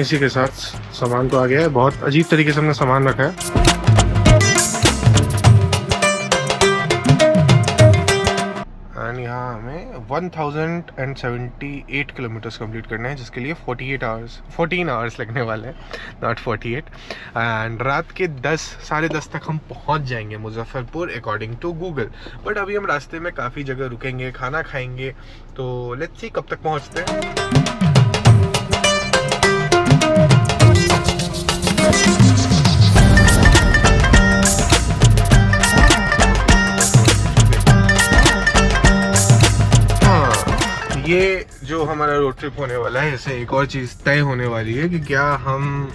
इसी के साथ सामान तो आ गया है। बहुत अजीब तरीके से हमने सामान रखा है। एंड यहाँ हमें 1078 किलोमीटर्स कंप्लीट करने हैं, जिसके लिए 14 आवर्स लगने वाले हैं, नॉट 48। एंड रात के 10 साढ़े 10 तक हम पहुँच जाएंगे Muzaffarpur according to Google. But अभी हम रास्ते में काफ़ी जगह रुकेंगे, खाना खाएंगे, तो लेट्स सी कब तक पहुँचते हैं। ये जो हमारा रोड ट्रिप होने वाला है, इससे एक और चीज़ तय होने वाली है कि क्या हम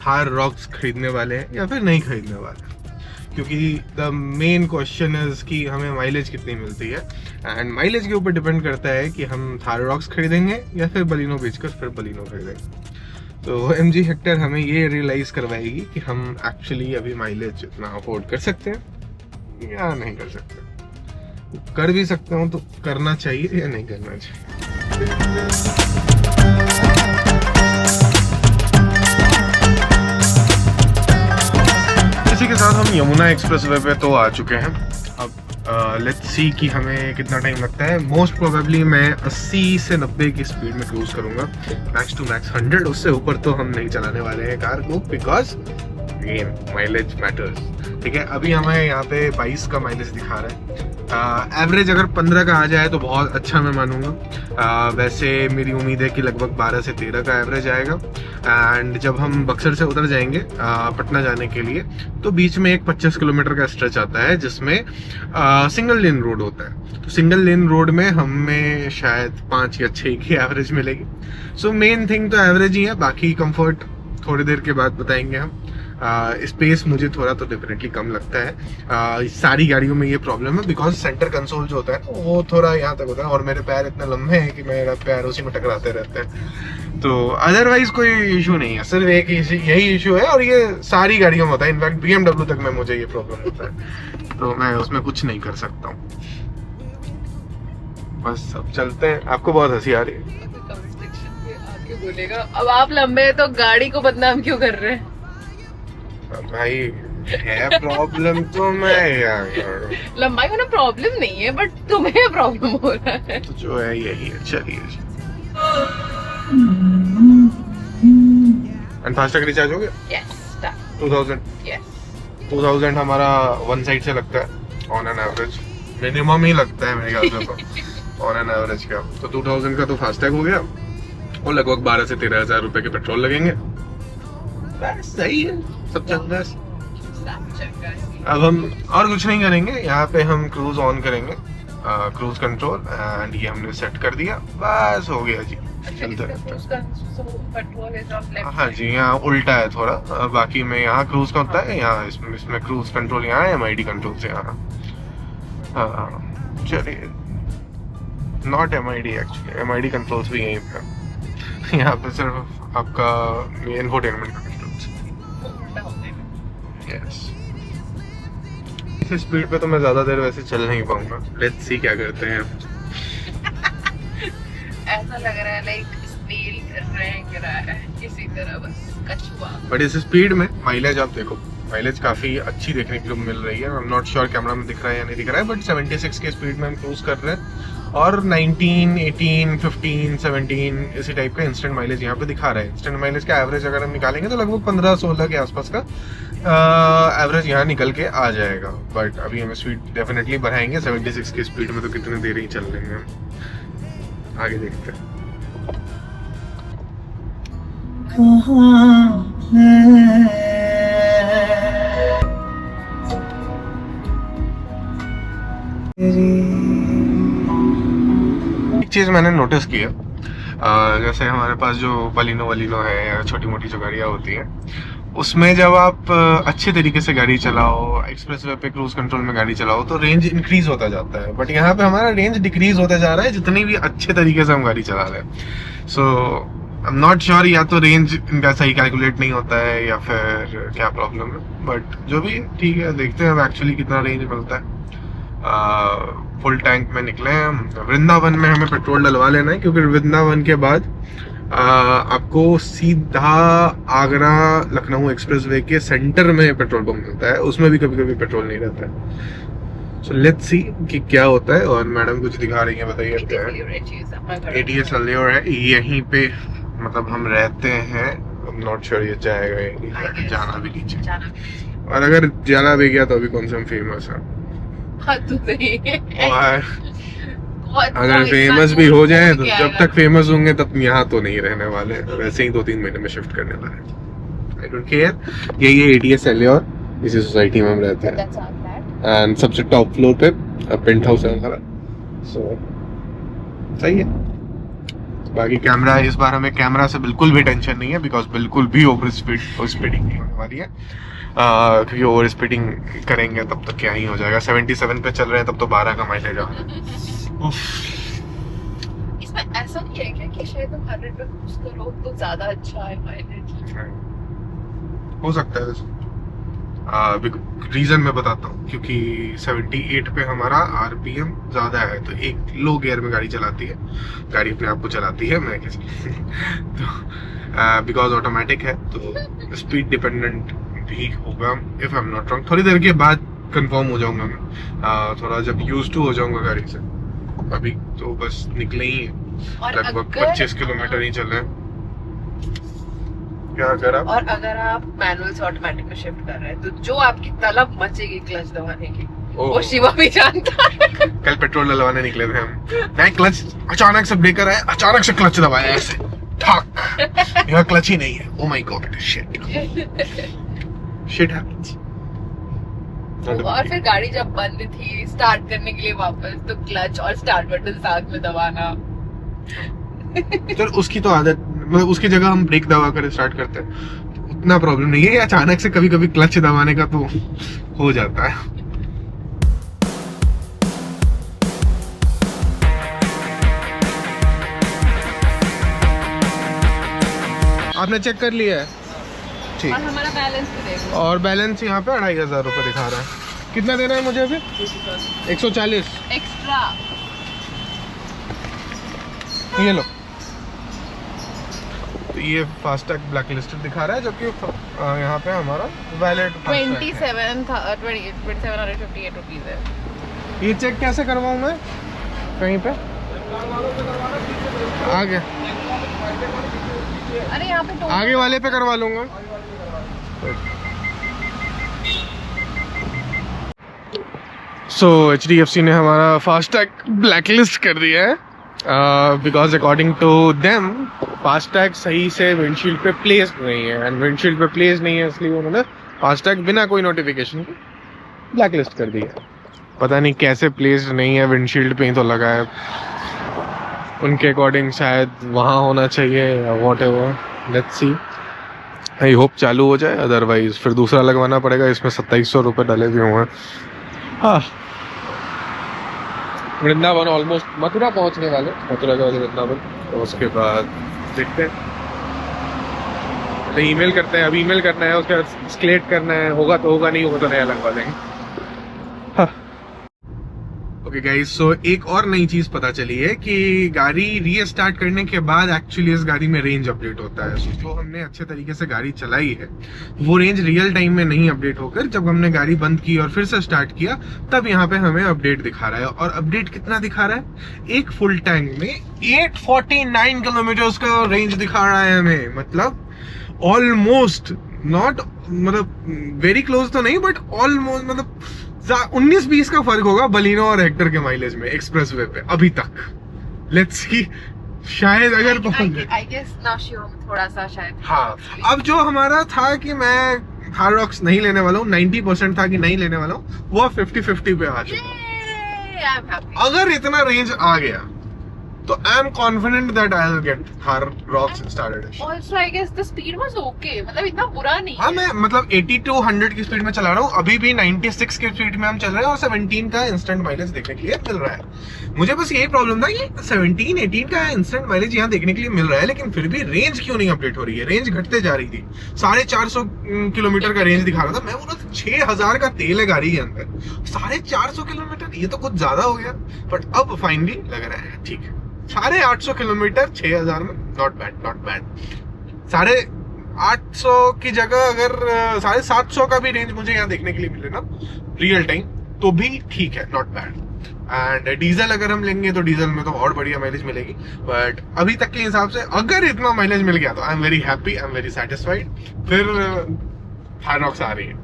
थार रॉक्स खरीदने वाले हैं या फिर नहीं खरीदने वाले हैं, क्योंकि द मेन क्वेश्चन इज कि हमें माइलेज कितनी मिलती है। एंड माइलेज के ऊपर डिपेंड करता है कि हम थार रॉक्स खरीदेंगे या फिर बलिनो बेचकर फिर बलिनो खरीदेंगे। तो MG हेक्टर हमें ये रियलाइज करवाएगी कि हम एक्चुअली अभी माइलेज इतना अफोर्ड कर सकते हैं या नहीं कर सकते। कर भी सकता हूँ तो करना चाहिए या नहीं करना चाहिए। इसी के साथ हम यमुना एक्सप्रेसवे पे तो आ चुके हैं। अब लेट्स सी कि हमें कितना टाइम लगता है। मोस्ट प्रोबेबली मैं 80 से 90 की स्पीड में क्रूज करूंगा, मैक्स टू मैक्स 100। उससे ऊपर तो हम नहीं चलाने वाले हैं कार को, बिकॉज अगेन माइलेज मैटर्स। ठीक है, अभी हमें यहाँ पे 22 का माइलेज दिखा रहा है। एवरेज अगर 15 का आ जाए तो बहुत अच्छा मैं मानूंगा। वैसे मेरी उम्मीद है कि लगभग 12 से 13 का एवरेज आएगा। एंड जब हम बक्सर से उधर जाएंगे पटना जाने के लिए, तो बीच में एक 25 किलोमीटर का स्ट्रेच आता है जिसमें सिंगल लेन रोड होता है। तो सिंगल लेन रोड में हमें शायद 5 या 6 की एवरेज मिलेगी। सो मेन थिंग तो एवरेज ही है, बाकी कंफर्ट थोड़ी देर के बाद बताएंगे हम। स्पेस मुझे थोड़ा तो डेफिनेटली कम लगता है। सारी गाड़ियों में ये प्रॉब्लम है, बिकॉज सेंटर कंसोल जो होता है वो थोड़ा यहाँ तक होता है, और मेरे पैर इतने लंबे हैं कि मेरा पैर उसी में टकराते रहते हैं। तो अदरवाइज कोई इशू नहीं है, सिर्फ एक यही इशू है, और ये सारी गाड़ियों में होता है। इनफैक्ट BMW तक में मुझे ये प्रॉब्लम होता है, तो मैं उसमें कुछ नहीं कर सकता हूँ। बस अब चलते हैं। आपको बहुत हंसी आ रही है, बोलेगा अब आप लंबे हैं तो गाड़ी को बदनाम क्यों कर रहे हैं? भाई है प्रॉब्लम तो मैं क्या करूं? लंबाई में ना प्रॉब्लम नहीं है, बट तुम्हें प्रॉब्लम हो रहा है। तो जो है यही है, चलिए। एंड फास्टैग रिचार्ज हो गया? यस, 2000। यस 2000 हमारा वन साइड से लगता है ऑन एन एवरेज, मिनिमम ही लगता है मेरे ख्याल से तो ऑन एन एवरेज का। तो 2000 का तो फास्टैग हो गया, और लगभग 12 से 13 हजार रुपए के पेट्रोल लगेंगे। बस सही है, सब चंगा है। अब हम और कुछ नहीं करेंगे, यहाँ पे हम क्रूज ऑन करेंगे, क्रूज कंट्रोल, एंड ये हमने सेट कर दिया, बस हो गया जी, चलते रहते हैं। हाँ जी, यहाँ उल्टा है थोड़ा, बाकी में यहाँ क्रूज का होता है, यहाँ इसमें क्रूज कंट्रोल यहाँ है, MID कंट्रोल से यहाँ। हाँ चलिए, not MID actually, MID controls भी यहीं पे, यहाँ पे सिर्फ आपका इंफोटेनमेंट का Yes. इस स्पीड पे तो मैं ज्यादा देर वैसे चल नहीं पाऊंगा। लेट्स सी क्या करते हैं। ऐसा लग रहा है लाइक स्नेल रैंक रहा है किसी तरह, बस कछुआ। बट इस स्पीड में माइलेज आप देखो, माइलेज काफी अच्छी देखने को मिल रही है। आई एम नॉट श्योर कैमरा में दिख रहा है या नहीं दिख रहा है, बट 76 के स्पीड में हम क्रूज कर रहे हैं, और 19, 18, 15, 17 इसी टाइप का इंस्टेंट माइलेज यहाँ पे दिखा रहा है। इंस्टेंट माइलेज का एवरेज अगर हम निकालेंगे तो लगभग 15-16 के आसपास का एवरेज यहाँ निकल के आ जाएगा। बट अभी हम स्पीड डेफिनेटली बढ़ाएंगे। 76 की स्पीड में तो कितने देर ही चल लेंगे हम, आगे देखते हैं। एक चीज मैंने नोटिस किया, जैसे हमारे पास जो बलिनो है या छोटी मोटी जो गाड़ियाँ होती हैं, उसमें जब आप अच्छे तरीके से गाड़ी चलाओ, एक्सप्रेसवे पे क्रूज कंट्रोल में गाड़ी चलाओ, तो रेंज इंक्रीज होता जाता है। बट यहाँ पे हमारा रेंज डिक्रीज होता जा रहा है जितनी भी अच्छे तरीके से हम गाड़ी चला रहे हैं। सो आई एम नॉट श्योर, या तो रेंज इनका सही कैलकुलेट नहीं होता है या फिर क्या प्रॉब्लम है, बट जो भी ठीक है, देखते हैं अब एक्चुअली कितना रेंज मिलता है। फुल टैंक में निकले हैं हम। वृंदावन में हमें पेट्रोल डलवा लेना है, क्योंकि वृंदावन के बाद आपको सीधा आगरा लखनऊ एक्सप्रेसवे के सेंटर में पेट्रोल पंप मिलता है, उसमें भी कभी कभी पेट्रोल नहीं रहता है। सो लेट्स सी कि क्या होता है। और मैडम कुछ दिखा रही है, बताइए क्या है। ATS अल्योर है यहीं पे, मतलब हम रहते हैं। नॉट श्योर ये जाएगा या नहीं, जाना भी नीचे। और अगर जाना भी गया तो अभी कौन से हम फेमस है। और अगर फेमस भी हो जाए तो जब तक फेमस होंगे तब यहाँ तो नहीं रहने वाले, वैसे ही 2-3 महीने में शिफ्ट करने वाले। I don't care. यही है ATS अल्योर, इसी सोसाइटी में हम रहते हैं। एंड सबसे टॉप फ्लोर पे पेंट हाउस है हमारा। सो सही है। बाकी कैमरा, इस बार हमें कैमरा से बिल्कुल भी टेंशन नहीं है, बिकॉज बिल्कुल भी ओवर स्पीडिंग नहीं होने वाली है। क्योंकि ओवर स्पीडिंग करेंगे तब तक क्या ही हो जाएगा। 77 पे चल रहे हैं तब तो 12 का माइलेज आ। इसमें ऐसा नहीं है क्या कि शायद तुम 100 पे क्रूज करो तो ज्यादा अच्छा है माइलेज? हो सकता है। रीजन मैं बताता हूँ, क्योंकि 78 पे हमारा RPM ज्यादा है, तो एक लो गियर में गाड़ी चलाती है, गाड़ी अपने आप को चलाती है, मैं कैसे तो बिकॉज ऑटोमेटिक है तो स्पीड डिपेंडेंट भी होगा if I am not wrong. थोड़ी देर के बाद कंफर्म हो जाऊंगा मैं, थोड़ा जब यूज टू हो जाऊंगा गाड़ी से। अभी तो बस निकले ही हैं, लगभग 25 किलोमीटर ही चल रहे हैं। क्या अगर आप और अगर आप मैनुअल से ऑटोमेटिक में शिफ्ट कर रहे हैं तो जो आपकी तलब मचेगी क्लच दबाने की, वो शिवा भी जानता है। कल पेट्रोल डलवाने निकले थे हम, मैं क्लच अचानक से ब्रेकर आया, अचानक से क्लच दबाया ऐसे ठक, यह क्लच ही नहीं है। Oh my God, shit happens. और फिर गाड़ी जब बंद थी स्टार्ट करने के लिए वापस, तो क्लच और स्टार्ट बटन साथ में दबाना। तो उसकी तो आदत, मतलब उसकी जगह हम ब्रेक दबा कर स्टार्ट करते हैं, तो उतना प्रॉब्लम नहीं है। अचानक से कभी कभी क्लच दबाने का तो हो जाता है। आपने चेक कर लिया है? ठीक। और हमारा बैलेंस भी देख लो। और बैलेंस यहाँ पे 2500 रुपये दिखा रहा है। कितना देना है मुझे अभी? 140 एक्स्ट्रा। ये लो। तो ये फास्टैग ब्लैक लिस्टेड दिखा रहा है, जबकि यहाँ पे हमारा वैलिड 27,158 रुपीज है। ये चेक कैसे करवाऊँ मैं? कहीं पे आगे, अरे यहाँ पे आगे वाले पे करवा लूंगा। सो HDFC ने हमारा फास्टैग ब्लैकलिस्ट कर दिया है, because according to them FASTag सही से विंडशील्ड पे प्लेस नहीं है, एंड विंडशील्ड पे प्लेस नहीं है इसलिए उन्होंने फास्टैग बिना कोई नोटिफिकेशन के ब्लैकलिस्ट कर दिया। पता नहीं कैसे प्लेस नहीं है, विंडशील्ड पे ही तो लगा है। उनके अकॉर्डिंग शायद वहाँ होना चाहिए या whatever, let's see. I hope चालू हो जाए, अदरवाइज फिर दूसरा लगवाना पड़ेगा। इसमें 2700 रुपये डले भी हुए हैं। हाँ, वृंदावन ऑलमोस्ट मथुरा पहुंचने वाले, मथुरा के वाले वृंदावन, तो उसके बाद देखते हैं, ईमेल करते हैं। अब ईमेल करना है, उसके बाद स्केलेट करना है, होगा तो होगा, नहीं होगा तो नया लगवा देंगे। हाँ। ओके गाइस, सो एक और नई चीज पता चली है कि गाड़ी रीस्टार्ट करने के बाद एक्चुअली इस गाड़ी में रेंज अपडेट होता है। जो हमने अच्छे तरीके से गाड़ी चलाई है वो रेंज रियल टाइम में नहीं अपडेट होकर जब हमने गाड़ी बंद की और फिर से स्टार्ट किया तब यहाँ पे हमें अपडेट दिखा रहा है। और अपडेट कितना दिखा रहा है? एक फुल टैंक में 849 किलोमीटर का रेंज दिखा रहा है हमें। मतलब ऑलमोस्ट, नॉट मतलब वेरी क्लोज तो नहीं, बट ऑलमोस्ट, मतलब 19-20 का फर्क होगा बलिनो और हेक्टर के माइलेज में एक्सप्रेसवे पे अभी तक। लेट्स सी, शायद अगर आई गेस नाउ श्योर थोड़ा सा शायद। हाँ, अब जो हमारा था कि मैं थार रॉक्स नहीं लेने वाला हूँ, 90% था कि नहीं लेने वाला हूँ, वो 50-50 पे आ चुका। अगर इतना रेंज आ गया तो I am confident that I will get Thar Roxx started. Also I guess the speed was okay, मतलब इतना बुरा नहीं। हाँ, मैं मतलब 80 to 100 की स्पीड में चला रहा हूँ, अभी भी 96 की स्पीड में हम चल रहे हैं और 17 का इंस्टेंट माइलेज देखने के लिए मिल रहा है। मुझे बस यही प्रॉब्लम था कि 17-18 का इंस्टेंट माइलेज यहाँ देखने के लिए मिल रहा है, लेकिन फिर भी रेंज क्यों नहीं अपडेट हो रही है? रेंज घटते जा रही थी, 450 किलोमीटर का रेंज दिखा रहा था। मैं बोला 6000 का तेल है गाड़ी के अंदर, 450 किलोमीटर, ये तो कुछ ज्यादा हो गया। बट अब फाइनली लग रहा है ठीक है, 850 किलोमीटर 6000 में, नॉट बैड। 850 की जगह अगर 750 का भी रेंज मुझे यहाँ देखने के लिए मिले ना रियल टाइम, तो भी ठीक है, नॉट बैड। एंड डीजल अगर हम लेंगे तो डीजल में तो और बढ़िया माइलेज मिलेगी, बट अभी तक के हिसाब से अगर इतना माइलेज मिल गया तो I am very happy, I am very satisfied. फिर हाइरॉक्स आ रही है।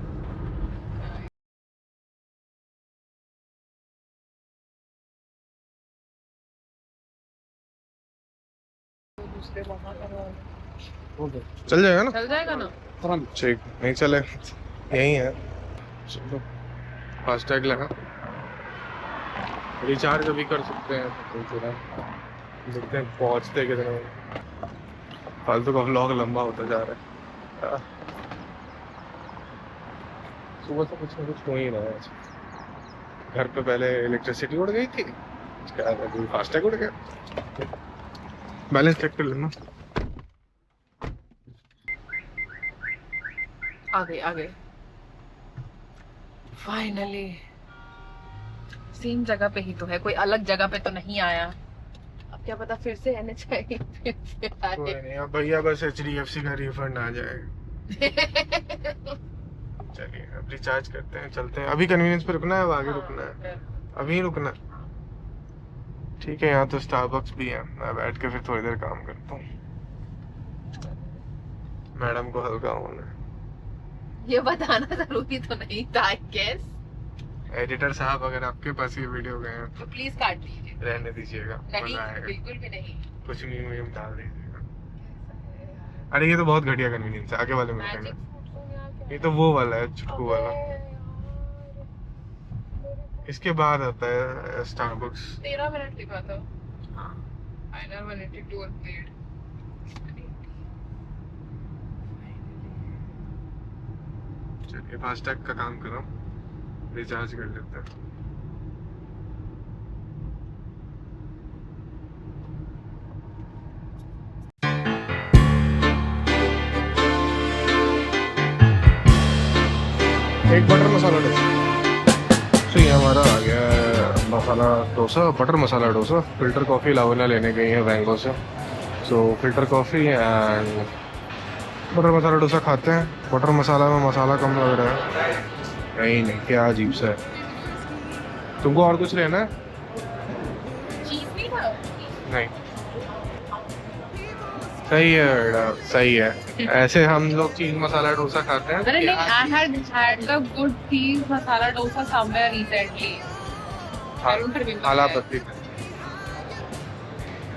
चल जाएगा ना? चल जाएगा ना? ठीक, नहीं चले यही है। चलो फास्टैग लगा, रिचार्ज अभी कर सकते हैं, देखते हैं पहुंचते कितने। फालतू का व्लॉग लंबा होता जा रहा है। सुबह से कुछ ना कुछ हो ही रहा है। घर पे पहले इलेक्ट्रिसिटी उड़ गई थी, उसके बाद फास्टैग उड़ गया। बैलेंस चेक कर लेना। आ गए फाइनली। सेम जगह पे ही तो है, कोई अलग जगह पे तो नहीं आया। अब क्या पता फिर से आने चाहिए, फिर से आए। कोई नहीं, अब भैया बस HDFC का रिफंड आ जाएगा। चलिए अब रिचार्ज करते हैं, चलते हैं। अभी कन्वीनियंस पे रुकना है, अब आगे रुकना है? अभी रुकना है, ठीक है। यहाँ तो स्टारबक्स भी है, मैं बैठ के फिर थोड़ी देर काम करता हूँ। मैडम को हल्का होना है, ये बताना जरूरी तो नहीं था आई गेस। एडिटर साहब अगर आपके पास ये वीडियो गए हैं तो प्लीज काट दीजिए, रहने दीजिएगा, नहीं मजा आएगा। बिल्कुल भी नहीं। कुछ मीम डाल दीजिएगा। अरे ये तो बहुत घटिया कन्वीनियंस है, आगे वाले में मैजिक रुकेंगे। ये तो वो वाला है, चुटकू वाला। इसके बाद आता है स्टारबक्स। 13 मिनट लिखा था। हाँ। Final 182 unpaid. चलिए फास्टैग का काम करो, रिचार्ज कर लेते हैं। एक बटर मसाला डोसा। तो ये हमारा आ गया है masala dosa, butter masala dosa. Filter coffee Lavanya लेने गई है बैंगो से, सो filter coffee and butter masala dosa खाते हैं। बटर मसाला में मसाला कम लग रहा है, नहीं क्या अजीब सा है। तुमको और कुछ लेना है? चीज भी था? नहीं, सही है बेटा, सही है। ऐसे हम लोग चीज मसाला डोसा खाते हैं। अरे नहीं, I had the good cheese masala dosa somewhere recently. हालापत्ती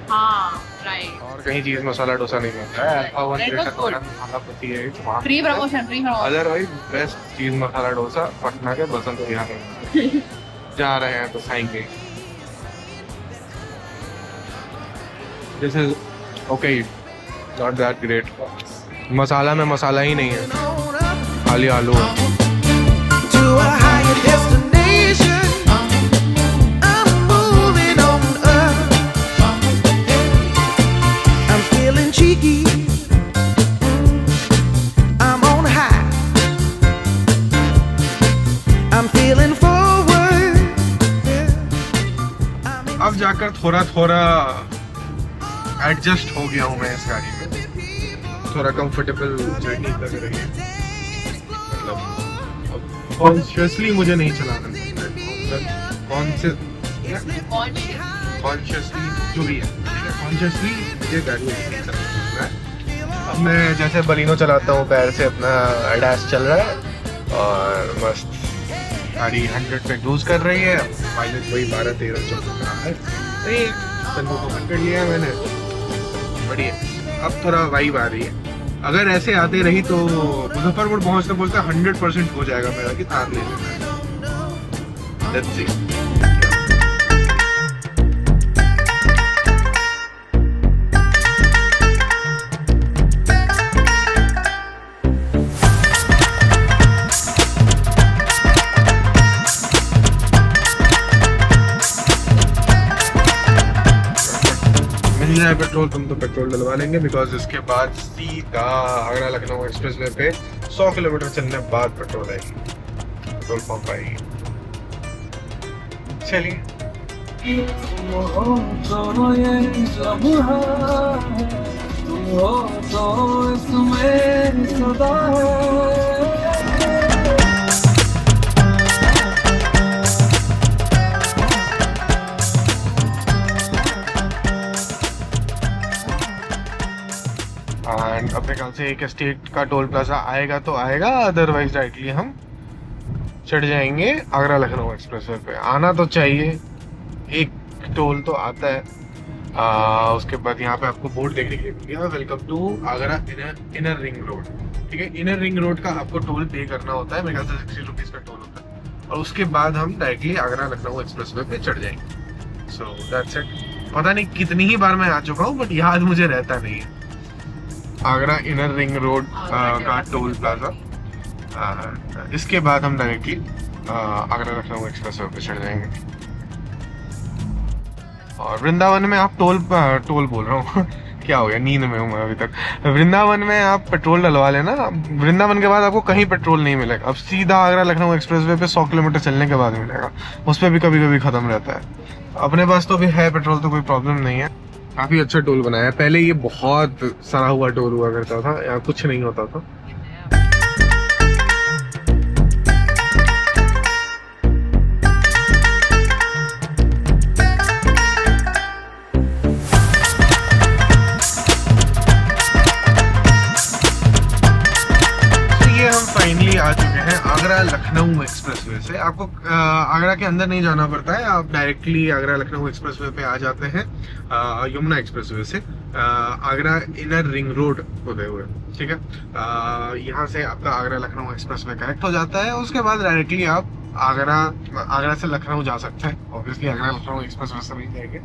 हाँ, right. और कहीं चीज मसाला डोसा नहीं मिलता है। It was good. हालापत्ती है Free promotion, free promotion. Otherwise best चीज मसाला डोसा पटना के बसंत विहार में। जा रहे हैं तो खाएंगे। This is okay, not that great. मसाला में मसाला ही नहीं है, खाली आलू है। To a higher destination, I'm moving on up. I'm feeling cheeky, I'm on high. I'm feeling forward. अब जाकर थोड़ा एडजस्ट हो गया हूँ मैं इस गाड़ी में, थोड़ा कंफर्टेबल जर्नी लग रही है। मतलब कॉन्शियसली मुझे नहीं चलाना, कॉन्शियसली जो भी है, कॉन्शियसली मुझे गाड़ी नहीं चलाना है। अब मैं जैसे बलिनो चलाता हूँ पैर से, अपना डैश चल रहा है और मस्त गाड़ी 100 पे क्रूज कर रही है। माइलेज वही 12-13 चल रहा है। को बंद कर लिया मैंने, बढ़िया। अब थोड़ा वाइब आ रही है। अगर ऐसे आते रही तो मुजफ्फरपुर पहुंचते पहुंचते 100% हो जाएगा मेरा कि थार ले लेना है। Let's see. मिल जाए पेट्रोल तुम तो पेट्रोल डलवा लेंगे, बिकॉज इसके बाद सीधा आगरा लखनऊ एक्सप्रेस वे पे 100 किलोमीटर चलने बाद पेट्रोल आएगी, पेट्रोल पंप आएगी। चलिए तुम हो तो ये लम्हा है, तुम हो तो इसमें सदा है। एंड अपने ख्याल से एक स्टेट का टोल प्लाजा आएगा तो आएगा, अदरवाइज डायरेक्टली हम चढ़ जाएंगे आगरा लखनऊ एक्सप्रेसवे पे। आना तो चाहिए, एक टोल तो आता है। उसके बाद यहाँ पे आपको बोर्ड देखने के लिए मिल गया, welcome to Agra inner ring road. ठीक है, इनर रिंग रोड का आपको टोल पे करना होता है, मेरे ख्याल से 60 रुपीज़ का टोल होता है। और उसके बाद हम डायरेक्टली आगरा लखनऊ एक्सप्रेसवे पे चढ़ जाएंगे। So that's it. पता नहीं कितनी ही बार मैं आ चुका हूँ, बट याद मुझे रहता नहीं है। आगरा इनर रिंग रोड का टोल प्लाजा, इसके बाद हम डायरेक्टली आगरा लखनऊ एक्सप्रेसवे पे चढ़ जाएंगे। और वृंदावन में आप टोल बोल रहा हूँ क्या हो गया, नींद में हूँ मैं अभी तक। वृंदावन में आप पेट्रोल डलवा लेना, वृंदावन के बाद आपको कहीं पेट्रोल नहीं मिलेगा। अब सीधा आगरा लखनऊ एक्सप्रेसवे पे 100 किलोमीटर चलने के बाद मिलेगा, उस पर भी कभी कभी खत्म रहता है। अपने पास तो भी है पेट्रोल, तो कोई प्रॉब्लम नहीं है। काफी अच्छा टोल बनाया है। पहले ये बहुत सड़ा हुआ टोल हुआ करता था, यहाँ कुछ नहीं होता था। फाइनली आ चुके हैं आगरा लखनऊ एक्सप्रेसवे से। आपको आगरा के अंदर नहीं जाना पड़ता है, आप डायरेक्टली आगरा लखनऊ एक्सप्रेसवे पे आ जाते हैं यमुना एक्सप्रेसवे से, आगरा इनर रिंग रोड होते हुए। ठीक है, यहाँ से आपका आगरा लखनऊ एक्सप्रेसवे कनेक्ट हो जाता है। उसके बाद डायरेक्टली आप आगरा से लखनऊ जा सकते हैं। ऑब्वियसली आगरा लखनऊ एक्सप्रेसवे से नहीं जाएंगे,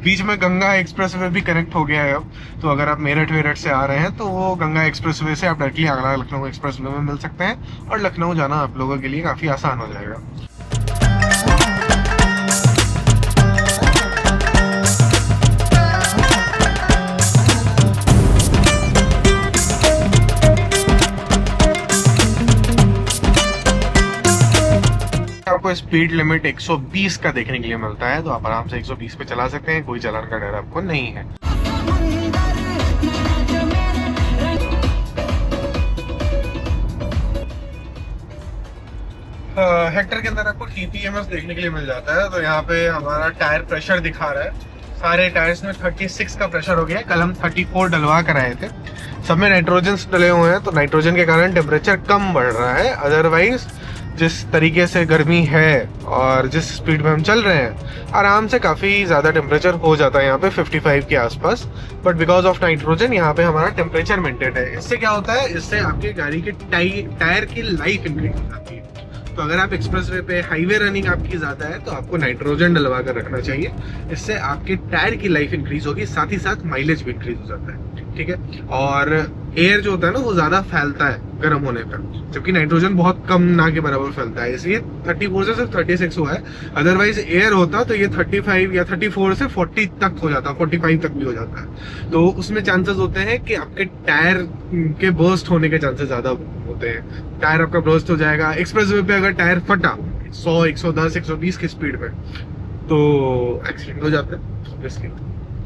बीच में गंगा एक्सप्रेसवे भी कनेक्ट हो गया है अब। तो अगर आप मेरठ से आ रहे हैं तो वो गंगा एक्सप्रेसवे से आप डायरेक्टली आगरा लखनऊ एक्सप्रेसवे में मिल सकते हैं, और लखनऊ जाना आप लोगों के लिए काफी आसान हो जाएगा। आपको स्पीड लिमिट 120 का देखने के लिए मिलता है, तो आप आराम से 120 पे चला सकते हैं, कोई चालान का डर आपको नहीं है। हेक्टर के अंदर आपको TPMS देखने के लिए मिल जाता है। तो यहाँ पे हमारा टायर प्रेशर दिखा रहा है, सारे टायर्स में 36 का प्रेशर हो गया। कल हम 34 डलवा कर आए थे, सब में नाइट्रोजन डले हुए हैं, तो नाइट्रोजन के कारण टेम्परेचर कम बढ़ रहा है। अदरवाइज जिस तरीके से गर्मी है और जिस स्पीड में हम चल रहे हैं, आराम से काफ़ी ज़्यादा टेम्परेचर हो जाता है यहाँ पे 55 के आसपास। बट बिकॉज ऑफ नाइट्रोजन यहाँ पे हमारा टेम्परेचर मेंटेन है। इससे क्या होता है, इससे आपके गाड़ी के टायर की लाइफ इंक्रीज हो जाती है। तो अगर आप एक्सप्रेसवे पे हाईवे रनिंग आपकी ज़्यादा है तो आपको नाइट्रोजन डलवा कर रखना चाहिए, इससे आपके टायर की लाइफ इंक्रीज होगी, साथ ही साथ माइलेज भी इंक्रीज हो जाता है। ठीक है, और एयर जो होता है ना वो ज़्यादा फैलता है गर्म होने पर, जबकि नाइट्रोजन बहुत कम ना के बराबर फैलता है, इसलिए 34 से सिर्फ 36 हुआ है। अदरवाइज एयर होता तो ये 35 या 34 से 40 तक हो जाता, 45 तक भी हो जाता है। तो उसमें चांसेस होते हैं कि आपके टायर के बर्स्ट होने के चांसेस ज़्यादा होते हैं। टायर आपका बर्स्ट हो जाएगा। एक्सप्रेसवे पे अगर टायर फटा 100, 110, 120 की स्पीड में, तो एक्सीडेंट हो जाता है, ऑब्वियसली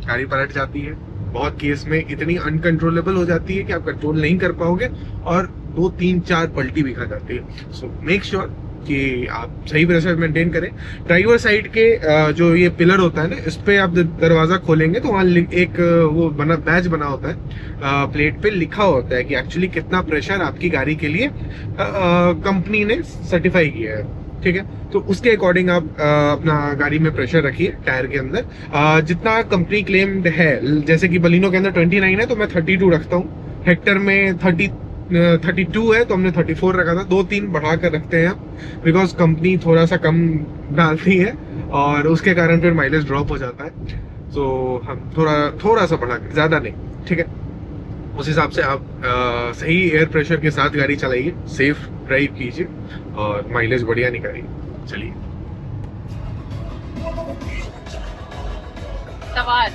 गाड़ी पलट जाती है। बहुत केस में इतनी अनकंट्रोलेबल हो जाती है कि आप कंट्रोल नहीं कर पाओगे और 2, 3, 4 पलटी भी खा जाती है। सो मेक श्योर कि आप सही प्रेशर मेंटेन करें। ड्राइवर साइड के जो ये पिलर होता है ना, इस पे आप दरवाजा खोलेंगे तो वहाँ एक वो बैच बना होता है, प्लेट पे लिखा होता है कि एक्चुअली कितना प्रेशर आपकी गाड़ी के लिए कंपनी ने सर्टिफाई किया है। ठीक है, तो उसके अकॉर्डिंग आप अपना गाड़ी में प्रेशर रखिए टायर के अंदर जितना कंपनी क्लेम्ड है। जैसे कि बलिनो के अंदर 29 है तो मैं 32 रखता हूँ, हेक्टर में 32 है तो हमने 34 रखा था। 2-3 बढ़ा कर रखते हैं हम, बिकॉज कंपनी थोड़ा सा कम डालती है और उसके कारण फिर माइलेज ड्रॉप हो जाता है। तो हम थोड़ा सा बढ़ा कर, ज़्यादा नहीं। ठीक है, उस हिसाब से आप सही एयर प्रेशर के साथ गाड़ी चलाइए, सेफ ड्राइव कीजिए और माइलेज बढ़िया निकालिए। चलिए, सवाल,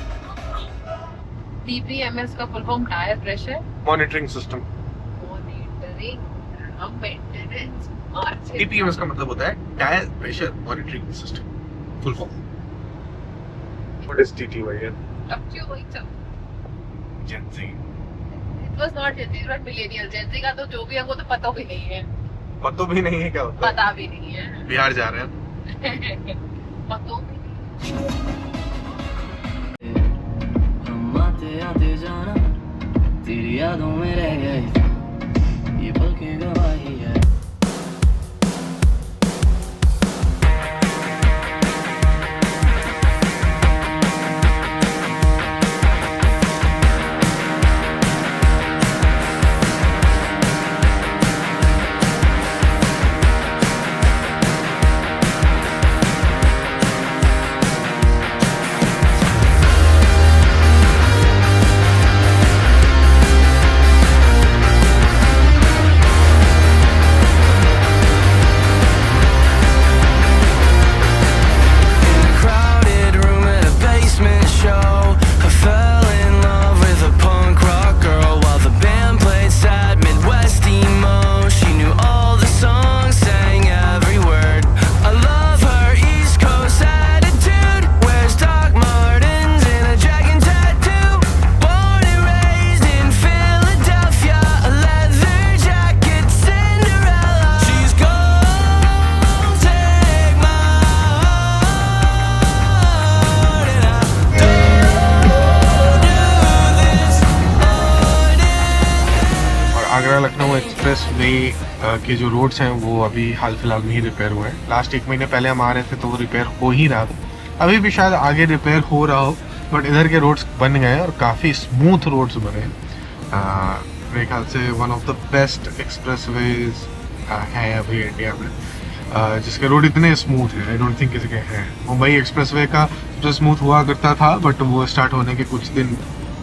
TPMS का full form tyre pressure monitoring system. TPMS का मतलब होता है tyre pressure monitoring system, full form. What is TTYL? Up to you, wait up. Gen Z. It was not Gen Z, but millennial. Gen Z का तो जो भी है वो तो पता भी नहीं है, पता भी नहीं है क्या होता है? पता भी नहीं है। बिहार जा रहे हैं। पता भी नहीं। हम आते आते जाना तेरी यादों में रह गई थी, ये पल की गवाही है। आगरा लखनऊ एक्सप्रेस वे के जो रोड्स हैं वो अभी हाल फिलहाल में ही रिपेयर हुए हैं। लास्ट 1 महीने पहले हम आ रहे थे तो वो रिपेयर हो ही रहा था, अभी भी शायद आगे रिपेयर हो रहा हो, बट इधर के रोड्स बन गए और काफ़ी स्मूथ रोड्स बने। मेरे ख्याल से one of the best expressways है अभी इंडिया में, जिसके रोड इतने स्मूथ हैं। आई डोंट थिंक किसी के हैं। मुंबई एक्सप्रेस वे का जो स्मूथ हुआ करता था, बट वो स्टार्ट होने के कुछ दिन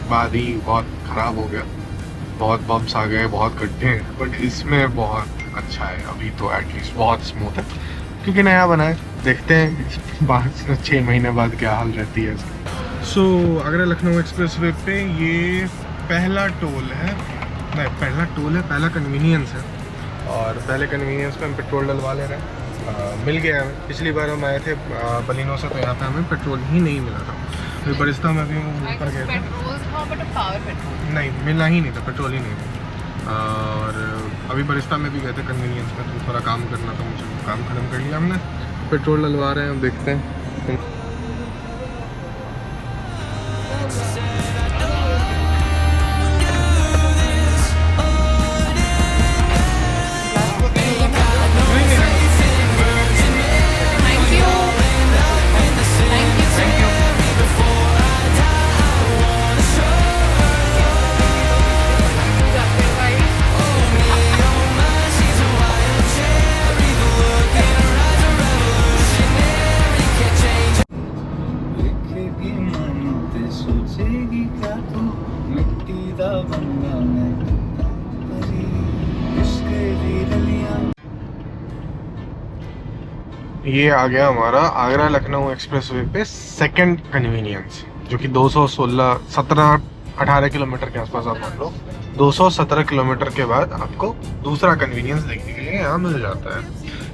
बाद ही बहुत ख़राब हो गया, बहुत बम्प्स आ गए, बहुत गड्ढे हैं, बट इसमें बहुत अच्छा है अभी तो, एटलीस्ट बहुत स्मूथ है क्योंकि नया बना है। देखते हैं 6 महीने बाद क्या हाल रहती है इसकी। सो आगरा लखनऊ एक्सप्रेस वे पे ये पहला टोल है, नहीं पहला टोल है, पहला कन्वीनियंस है। और पहले कन्वीनियंस पे हम पेट्रोल डलवा ले रहे हैं। मिल गया हमें, पिछली बार हम आए थे बलिनो से तो यहाँ पे हमें पेट्रोल ही नहीं मिला था। फिर बरिस्ता में भी ऊपर गए थे, पेट्रोल था बट पावर पेट्रोल नहीं मिला ही नहीं था, पेट्रोल ही नहीं था। और अभी बरिस्ता में भी गए थे कन्वीनियंस में, तो थोड़ा काम करना था मुझे, काम खत्म कर लिया हमने, पेट्रोल डलवा रहे हैं, देखते हैं। देखेगी मन ते सोचेगी क्या तू, मिट्टी दा बंदा मैं परी, इसके दी गलियां। ये आ गया हमारा आगरा लखनऊ एक्सप्रेस वे पे सेकंड कन्वीनियंस, जो कि 17 किलोमीटर के आसपास आप मान लो। 217 किलोमीटर के बाद आपको दूसरा कन्वीनियंस देखने के लिए यहाँ मिल जाता है।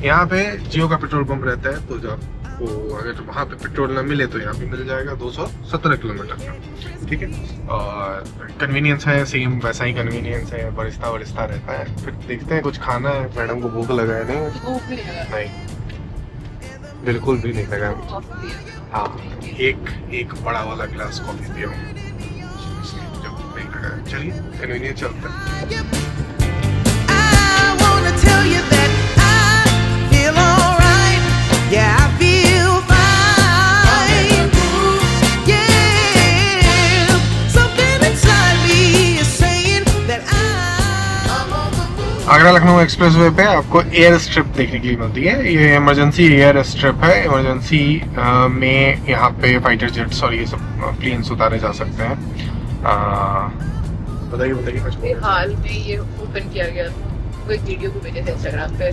यहाँ पे जियो का पेट्रोल पंप रहता है, तो जब वो अगर वहाँ पे पेट्रोल ना मिले तो यहाँ पे मिल जाएगा 217 किलोमीटर का, ठीक है। और कन्वीनियंस है सेम, वैसा ही कन्वीनियंस है, बरिस्ता वरिस्ता रहता है। फिर देखते हैं कुछ खाना है, मैडम को भूख लगा है। नहीं भूख नहीं लगा, नहीं बिल्कुल भी नहीं लगा। कॉफी पिया। हाँ, एक बड़ा वाला गिलास कॉफी पिया हूँ, जब नहीं लगा। चलिए कन्वीनियंस चलते हैं। I wanna tell you that I feel alright. Yeah, I feel fine. Yeah, something inside me is saying that I'm on the move. Agra Lucknow express way पे आपको एयर स्ट्रिप देखने के लिए मिलती है। ये इमरजेंसी एयर स्ट्रिप है। इमरजेंसी में यहाँ पे फाइटर जेट्स और ये सब प्लेन्स उतारे जा सकते हैं। बताइए ये हाल में ये ओपन किया गया था, वो एक वीडियो को भेजे थे इंस्टाग्राम पे,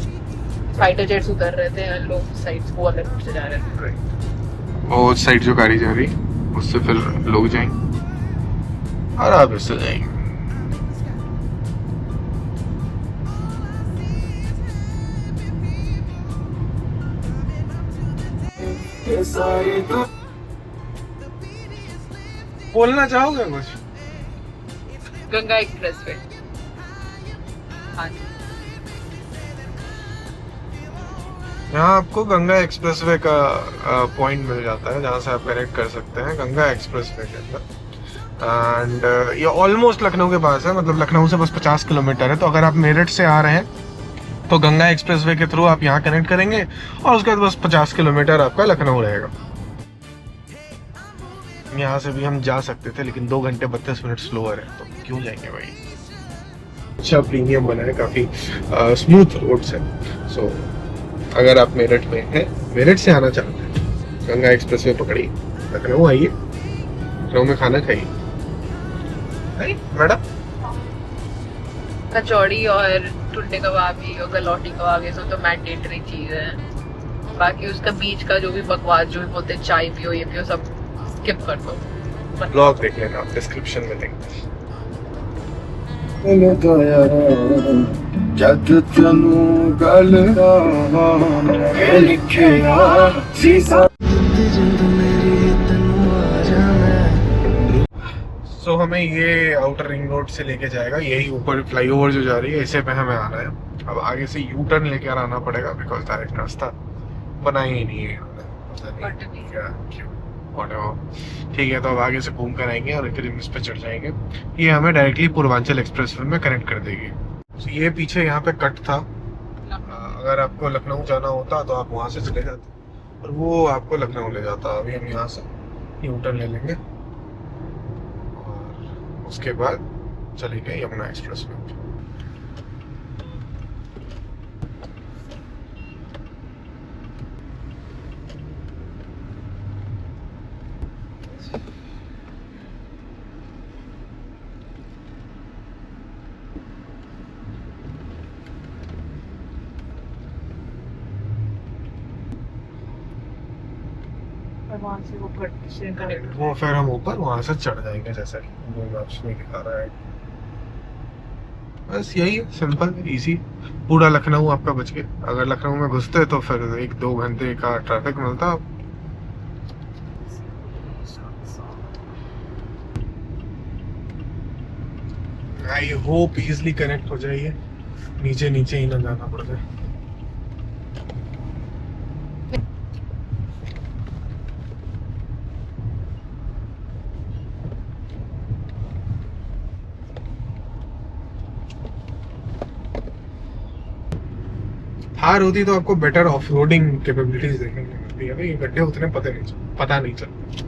फाइटर जेट्स उतर रहे थे, लोग साइड को अलग रूट से जा रहे थे। वो साइड जो गाड़ी जा रही उससे फिर लोग जाएंगे और आप इससे जाएंगे। बोलना चाहोगे कुछ? गंगा एक्सप्रेसवे। हाँ जी। यहाँ आपको गंगा एक्सप्रेसवे का पॉइंट मिल जाता है जहाँ से आप कनेक्ट कर सकते हैं गंगा एक्सप्रेसवे के अंदर। एंड ये ऑलमोस्ट लखनऊ के पास है, मतलब लखनऊ से बस 50 किलोमीटर है। तो अगर आप मेरठ से आ रहे हैं तो गंगा एक्सप्रेसवे के थ्रू आप यहाँ कनेक्ट करेंगे और उसके बाद बस 50 किलोमीटर आपका लखनऊ रहेगा। यहाँ से भी हम जा सकते थे लेकिन 2 घंटे 32 मिनट स्लोअर है, तो क्यों जाएंगे भाई। अच्छा प्रीमियम बना है, काफ़ी स्मूथ रोड्स है। सो अगर आप मेरठ में हैं, मेरठ से आना चाहते हैं, गंगा एक्सप्रेसवे पकड़िए, लखनऊ आइए, लखनऊ में खाना खाइए। मैडम कचौड़ी और टुंडे कबाबी और गलौटी कबाब ये सब तो मैंडेटरी चीज है। बाकी उसका बीच का जो भी बकवास जो भी बोलते हैं चाय पियो ये पियो सब स्किप कर दो। ब्लॉग देख लेना, डिस्क्रिप्शन में लिंक। जद तनु गल लिखे सीसा सो हमें ये आउटर रिंग रोड से लेके जाएगा, यही ऊपर फ्लाईओवर जो जा रही है इसे पे हमें आना है। अब आगे से यू टर्न लेकर आना पड़ेगा बिकॉज डायरेक्ट रास्ता बना ही नहीं है, पता नहीं क्या क्यों। ठीक है, तो अब आगे से घूम कर आएंगे और फिर इस पे चढ़ जाएंगे। ये हमें डायरेक्टली पूर्वांचल एक्सप्रेसवे में कनेक्ट कर देगी। तो ये पीछे यहाँ पे कट था, अगर आपको लखनऊ जाना होता तो आप वहाँ से चले जाते और वो आपको लखनऊ ले जाता। अभी हम यहाँ से यू टर्न ले लेंगे और उसके बाद चलेंगे यमुना एक्सप्रेसवे। वहाँ से वो कट से कनेक्ट वो फिर हम ऊपर वहां से चढ़ जाएंगे जैसा कि गूगल मैप्स में दिखा रहा है। बस यही है, सिंपल इजी। पूरा लखनऊ आपका बच गया। अगर लखनऊ में घुसते तो फिर 1-2 घंटे का ट्रैफिक मिलता। आई होप इजीली कनेक्ट हो जाइए, नीचे नीचे ही ना जाना पड़ जाए। थार होती तो आपको बेटर ऑफ रोडिंग कैपेबिलिटीज देखने को मिलती है। ये गड्ढे उतने पता नहीं चलते,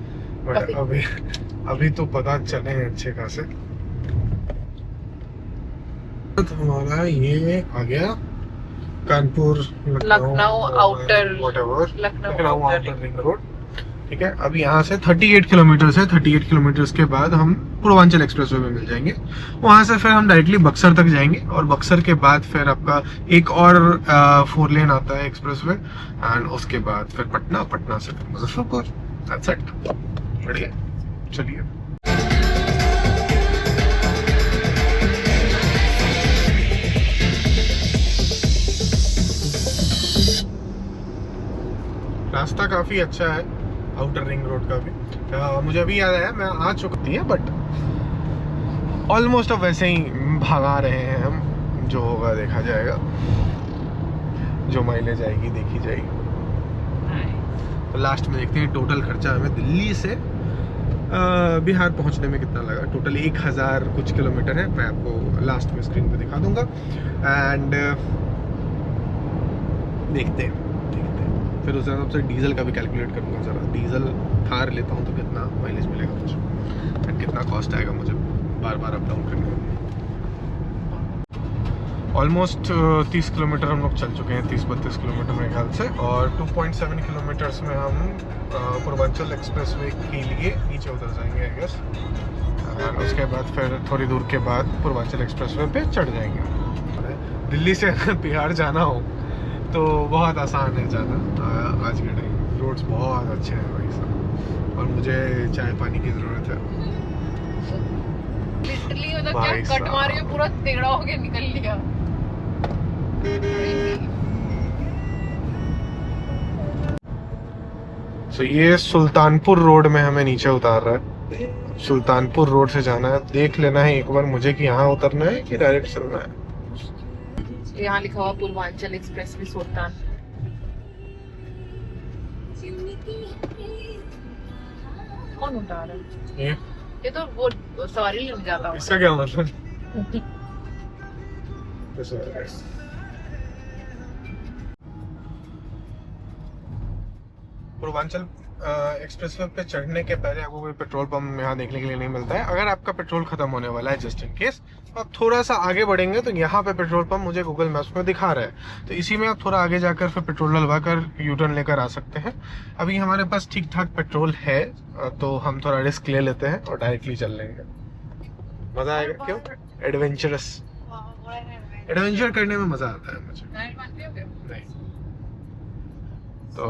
बट अभी तो पता चले हैं अच्छे खासे। हमारा ये आ गया Kanpur Lucknow outer whatever Lucknow outer ring road. ठीक है, अब यहाँ से 38 किलोमीटर है। 38 किलोमीटर के बाद हम पूर्वांचल एक्सप्रेसवे में मिल जाएंगे। वहाँ से फिर हम डायरेक्टली बक्सर तक जाएंगे और बक्सर के बाद फिर आपका एक और 4 लेन आता है एक्सप्रेसवे एंड उसके बाद फिर पटना, पटना से फिर मुजफ्फरपुर। That's it. बढ़िया, चलिए। रास्ता काफी अच्छा है आउटर रिंग रोड का भी। मुझे अभी याद आया, मैं आ चुकी है बट ऑलमोस्ट अब वैसे ही भागा रहे हैं हम। जो होगा देखा जाएगा, जो माइलेज आएगी देखी जाएगी। तो लास्ट में देखते हैं टोटल खर्चा हमें दिल्ली से बिहार पहुंचने में कितना लगा। टोटल 1000 कुछ किलोमीटर है, मैं आपको लास्ट में स्क्रीन पे दिखा दूंगा। एंड देखते हैं फिर उस हिसाब से डीजल का भी कैलकुलेट करूंगा। ज़रा डीजल थार लेता हूँ तो कितना माइलेज मिलेगा मुझे एंड कितना कॉस्ट आएगा मुझे बार बार अप डाउन करने में। ऑलमोस्ट 30 किलोमीटर हम लोग चल चुके हैं, 30-32 किलोमीटर मेरे ख्याल से। और 2.7 किलोमीटर्स में हम पूर्वांचल एक्सप्रेसवे के लिए नीचे उतर जाएंगे आई गेस। उसके बाद फिर थोड़ी दूर के बाद पूर्वांचल एक्सप्रेसवे पे चढ़ जाएंगे। दिल्ली से अगर बिहार जाना हो तो बहुत आसान है जाना आज के टाइम। रोड्स बहुत अच्छे हैं भाई साहब, और मुझे चाय पानी की ज़रूरत है। लिटरली मतलब क्या भाई कट साहब। मारी में पूरा टेढ़ा होके निकल लिया। सो ये सुल्तानपुर रोड में हमें नीचे उतार रहा है सुल्तानपुर रोड से जाना है। देख लेना है एक बार मुझे कि यहाँ उतरना है कि डायरेक्ट चलना है। यहाँ लिखा हुआ पूर्वांचल एक्सप्रेस वे सुल्तान। कौन उठा रहा है? ये तो वो सवारी लेने जाता होगा। इसका क्या मतलब? पूर्वांचल एक्सप्रेसवे पे चढ़ने के पहले आपको कोई पेट्रोल पंप यहाँ देखने के लिए नहीं मिलता है। अगर आपका पेट्रोल खत्म होने वाला है जस्ट इन केस, तो आप थोड़ा सा आगे बढ़ेंगे तो यहाँ पे पेट्रोल पंप मुझे गूगल मैप्स में दिखा रहा है, तो इसी में आप थोड़ा आगे जाकर फिर पेट्रोल डलवा कर यू टर्न लेकर आ सकते हैं। अभी हमारे पास ठीक ठाक पेट्रोल है तो हम थोड़ा रिस्क ले लेते हैं और डायरेक्टली चल लेंगे। मजा आएगा। क्यों? एडवेंचर करने में मजा आता है मुझे। नहीं तो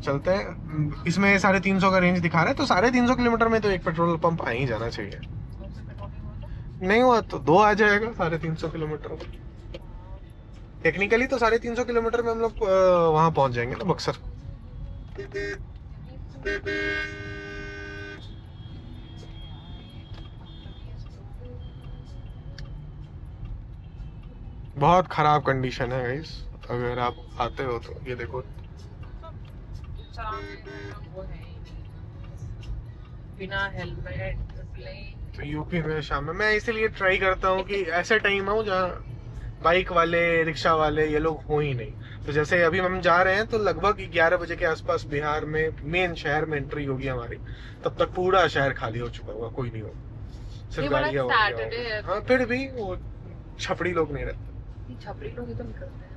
चलते हैं। इसमें 350 का रेंज दिखा रहा है, तो 350 किलोमीटर में तो एक पेट्रोल पंप आ ही जाना चाहिए। नहीं हुआ तो 2 आ जाएगा 350 किलोमीटर। टेक्निकली तो 350 किलोमीटर में हम लोग वहां पहुंच जाएंगे ना, बक्सर। बहुत खराब कंडीशन है गाइस, अगर आप आते हो तो ये देखो। बिना हेलमेट तो यूपी में शाम में मैं इसीलिए ट्राई करता हूँ कि ऐसे टाइम आऊँ जहाँ बाइक वाले, रिक्शा वाले ये लोग हो ही नहीं। तो जैसे अभी हम जा रहे हैं तो लगभग 11 बजे के आसपास बिहार में मेन शहर में एंट्री होगी हमारी, तब तक पूरा शहर खाली हो चुका होगा, कोई नहीं होगा, सिर्फ गाड़ियाँ होंगी। हाँ फिर भी वो छपड़ी लोग नहीं रहते। छपरी लोग तो निकलते हैं ना।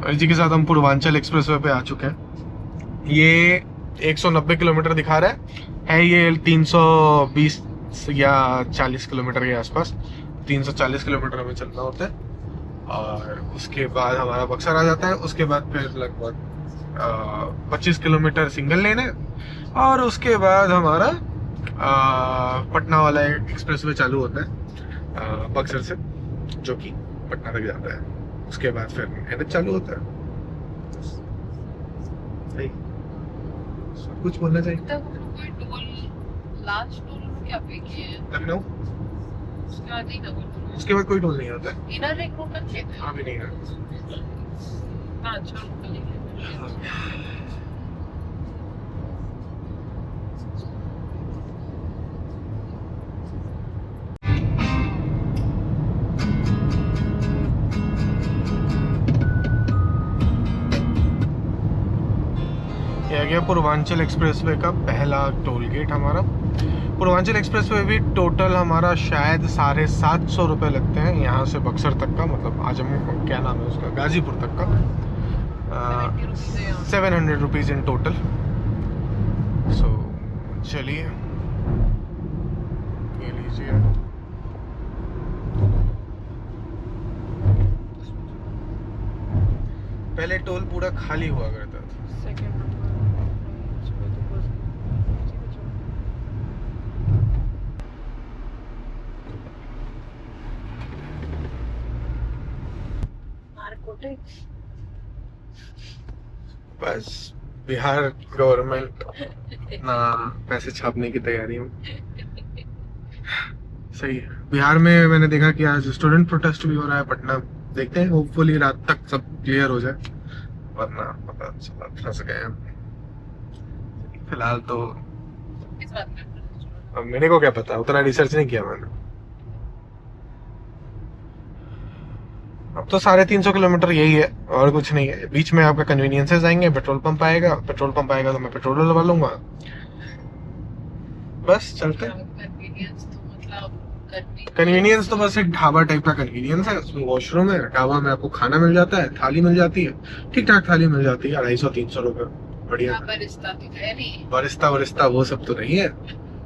इसी के साथ हम पूर्वांचल एक्सप्रेसवे पे आ चुके हैं। ये 190 किलोमीटर दिखा रहा है ये 320 या 40 किलोमीटर के आसपास। 340 किलोमीटर हमें चलना होता है और उसके बाद हमारा बक्सर आ जाता है। उसके बाद फिर लगभग 25 किलोमीटर सिंगल लेन है और उसके बाद हमारा पटना वाला एक्सप्रेसवे चालू होता है बक्सर से, जो कि पटना तक जाता है। उसके बाद फिर एनएच चालू होता है। सही सब कुछ बोलना चाहिए। कोई टोल, लास्ट टोल क्या पे किए हैं? लखनऊ, उसके बाद ही ना उसके बाद कोई टोल नहीं होता है। इनर रिंग रोड तक खेत है। अभी नहीं है। हाँ अच्छा आ गया पूर्वांचल एक्सप्रेसवे का पहला टोल गेट हमारा। पूर्वांचल एक्सप्रेसवे भी टोटल हमारा शायद 750 रुपये लगते हैं यहाँ से बक्सर तक का, मतलब आजम क्या नाम है उसका, गाजीपुर तक का। 700 रुपीज़ इन टोटल। सो चलिए ये लीजिए। पहले टोल पूरा खाली हुआ करता था। बस बिहार गवर्नमेंट ना पैसे छापने की तैयारी में। सही है। बिहार में मैंने देखा कि आज स्टूडेंट प्रोटेस्ट भी हो रहा है पटना। देखते हैं, होपफुली रात तक सब क्लियर हो जाए, वरना पता चला फंस गए हम। फिलहाल तो अब मेरे को क्या पता, उतना रिसर्च नहीं किया मैंने। अब तो 350 किलोमीटर यही है और कुछ नहीं है। बीच में आपका कन्वीनियंसेस आएंगे, पेट्रोल पंप आएगा तो मैं पेट्रोल डलवा लूंगा। बस चलते हैं। कन्वीनियंस तो बस एक ढाबा टाइप का कन्वीनियंस है। उसमें वॉशरूम है, ढाबा में आपको खाना मिल जाता है, थाली मिल जाती है, ठीक ठाक थाली मिल जाती है, 250-300 रुपए, बढ़िया। बरिस्ता वो सब तो नहीं है।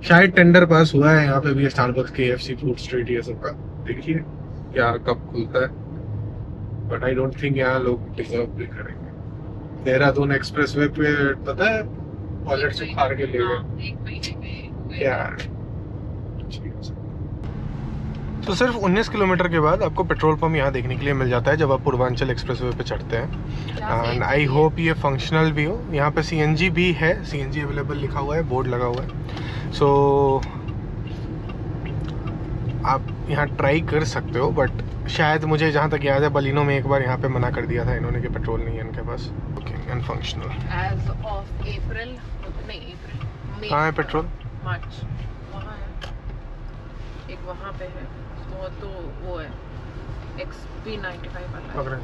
शायद टेंडर पास हुआ है यहाँ पे भी, स्टारबक्स, KFC, फूड स्ट्रीट, ये सब का। देखिए क्या कब खुलता है, बट आई डोंट थिंक यहाँ लोग डिजर्व भी करेंगे। देहरादून एक्सप्रेसवे पे पता है टॉयलेट से फाड़ के ले गए क्या। तो सिर्फ 19 किलोमीटर के बाद आपको पेट्रोल पंप यहाँ देखने के लिए मिल जाता है जब आप पूर्वांचल एक्सप्रेसवे पे चढ़ते हैं। एंड आई होप ये फंक्शनल भी हो। यहाँ पे CNG भी है, CNG अवेलेबल लिखा हुआ है, बोर्ड लगा हुआ है। सो आप यहाँ ट्राई कर सकते हो, बट शायद मुझे जहाँ तक याद है बलिनो में एक बार यहाँ पे मना कर दिया था इन्होंने कि पेट्रोल नहीं है इनके पास। ओके, अनफंक्शनल। एज ऑफ अप्रैल, नहीं अप्रैल, कहाँ है पेट्रोल? मार्च वहाँ है, एक वहाँ पे है, वो तो वो है XP95 वाला।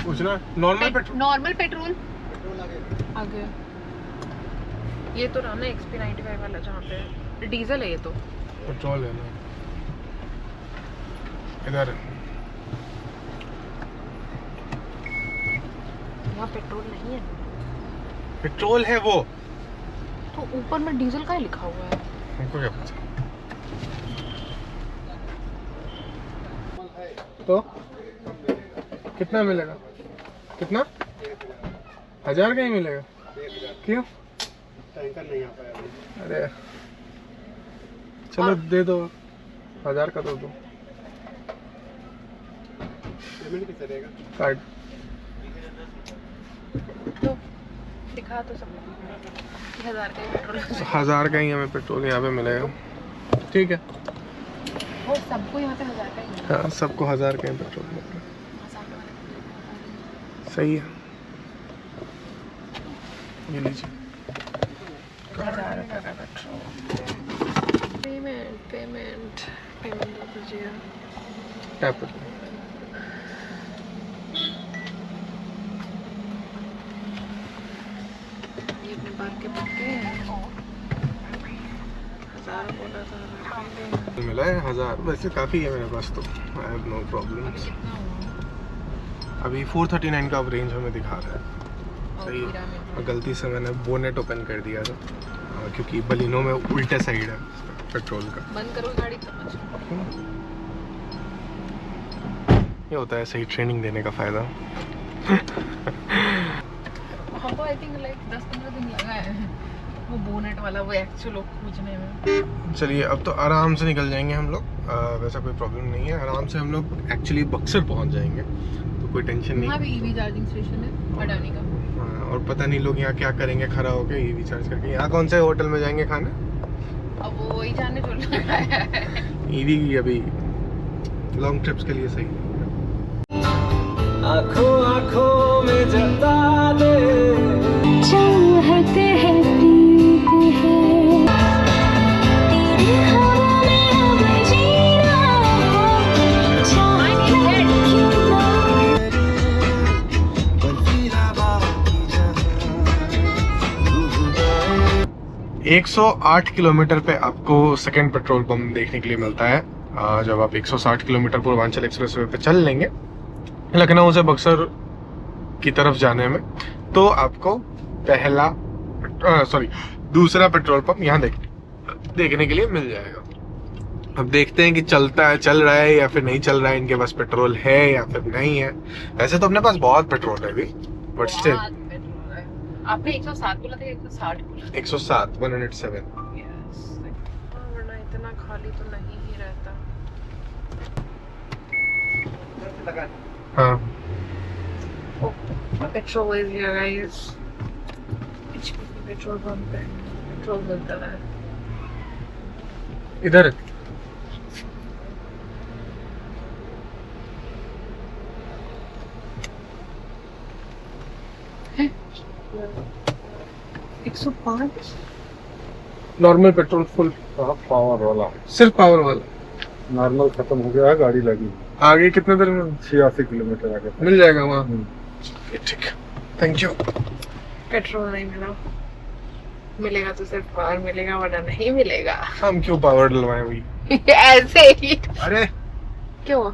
पूछना नॉर्मल पेट्रोल, नॉर्मल पेट्रोल आगे ये तो रहा ना XP95 वाला जहाँ पे डीजल है, ये तो पेट्रोल है ना इधर। यहाँ पेट्रोल नहीं है, पेट्रोल है वो तो ऊपर में डीजल का ही लिखा हुआ है। हमको क्या पता। तो कितना मिलेगा? कितना? 1000 का ही मिलेगा? क्यों? टैंकर नहीं आ पाया। अरे चलो दे दो, 1000 का दो। पेमेंट कितना रहेगा? कार्ड तो दिखा तो सब 1000 का ही पेट्रोल। 1000 का ही हमें पेट्रोल यहाँ पे मिलेगा। ठीक है, वो सबको यहाँ पे 1000 का ही है। हाँ सबको 1000 का ही पेट्रोल मिलेगा। सही है, ये लीजिए। 1000 रुपये का पेट्रोल। पेमेंट दे दीजिए। टैप कर। ये अपने बात के पक्के हैं। 1000 बोला था, मिला है 1000, वैसे काफ़ी है मेरे पास तो। I have no problem. अभी 439 का रेंज हमें दिखा रहा है। सही है, और गलती से मैंने बोनेट ओपन कर दिया था क्योंकि बलिनो में उल्टे साइड है पेट्रोल का। बंद करो गाड़ी समझ। ये होता है सही ट्रेनिंग देने का फ़ायदा। हमको आई थिंक लाइक 10-15 दिन लगा है वो बोनेट वाला वो एक्चुअल खोजने में। चलिए अब तो आराम से निकल जाएंगे हम लोग। वैसा कोई प्रॉब्लम नहीं है, आराम से हम लोग एक्चुअली बक्सर पहुंच जाएंगे, तो कोई टेंशन नहीं। वहाँ भी EV चार्जिंग स्टेशन है अडानी का। हाँ, और पता नहीं लोग यहाँ क्या करेंगे खड़ा होके EV चार्ज करके। यहाँ कौन से होटल में जाएंगे खाने? अब वो वही जाने जो लगा है। EV की अभी लॉन्ग ट्रिप्स के लिए सही है। आँखों आँखों में जता दे चाहते हैं प्रीत है तेरे हवा में अब जीना चाहते हैं क्यों ना 108 किलोमीटर पे आपको सेकंड पेट्रोल पंप देखने के लिए मिलता है। जब आप 160 किलोमीटर पूर्वांचल एक्सप्रेसवे पे चल लेंगे लखनऊ से बक्सर की तरफ जाने में, तो आपको दूसरा पेट्रोल पंप यहाँ देखने के लिए मिल जाएगा। अब देखते हैं कि चल रहा है या फिर नहीं चल रहा है, इनके पास पेट्रोल है या फिर नहीं है। वैसे तो अपने पास बहुत पेट्रोल है अभी, बट स्टिल। आपने 107 बोला था, 160 बोला 107 107। यस, वरना इतना खाली तो नहीं ही रहता। हाँ petrol is here guys. Petrol pump पे पेट्रोल मिलता है इधर। 105 नॉर्मल पेट्रोल फुल पावर वाला सिर्फ पावर वाला। नॉर्मल खत्म हो गया, गाड़ी लगी आगे कितने देर में 86 किलोमीटर आगे मिल जाएगा वहाँ? ठीक, थैंक यू। पेट्रोल नहीं मिला, मिलेगा तो सिर्फ पावर मिलेगा वरना नहीं मिलेगा। हम क्यों पावर डलवाएं वही? ऐसे ही। अरे क्यों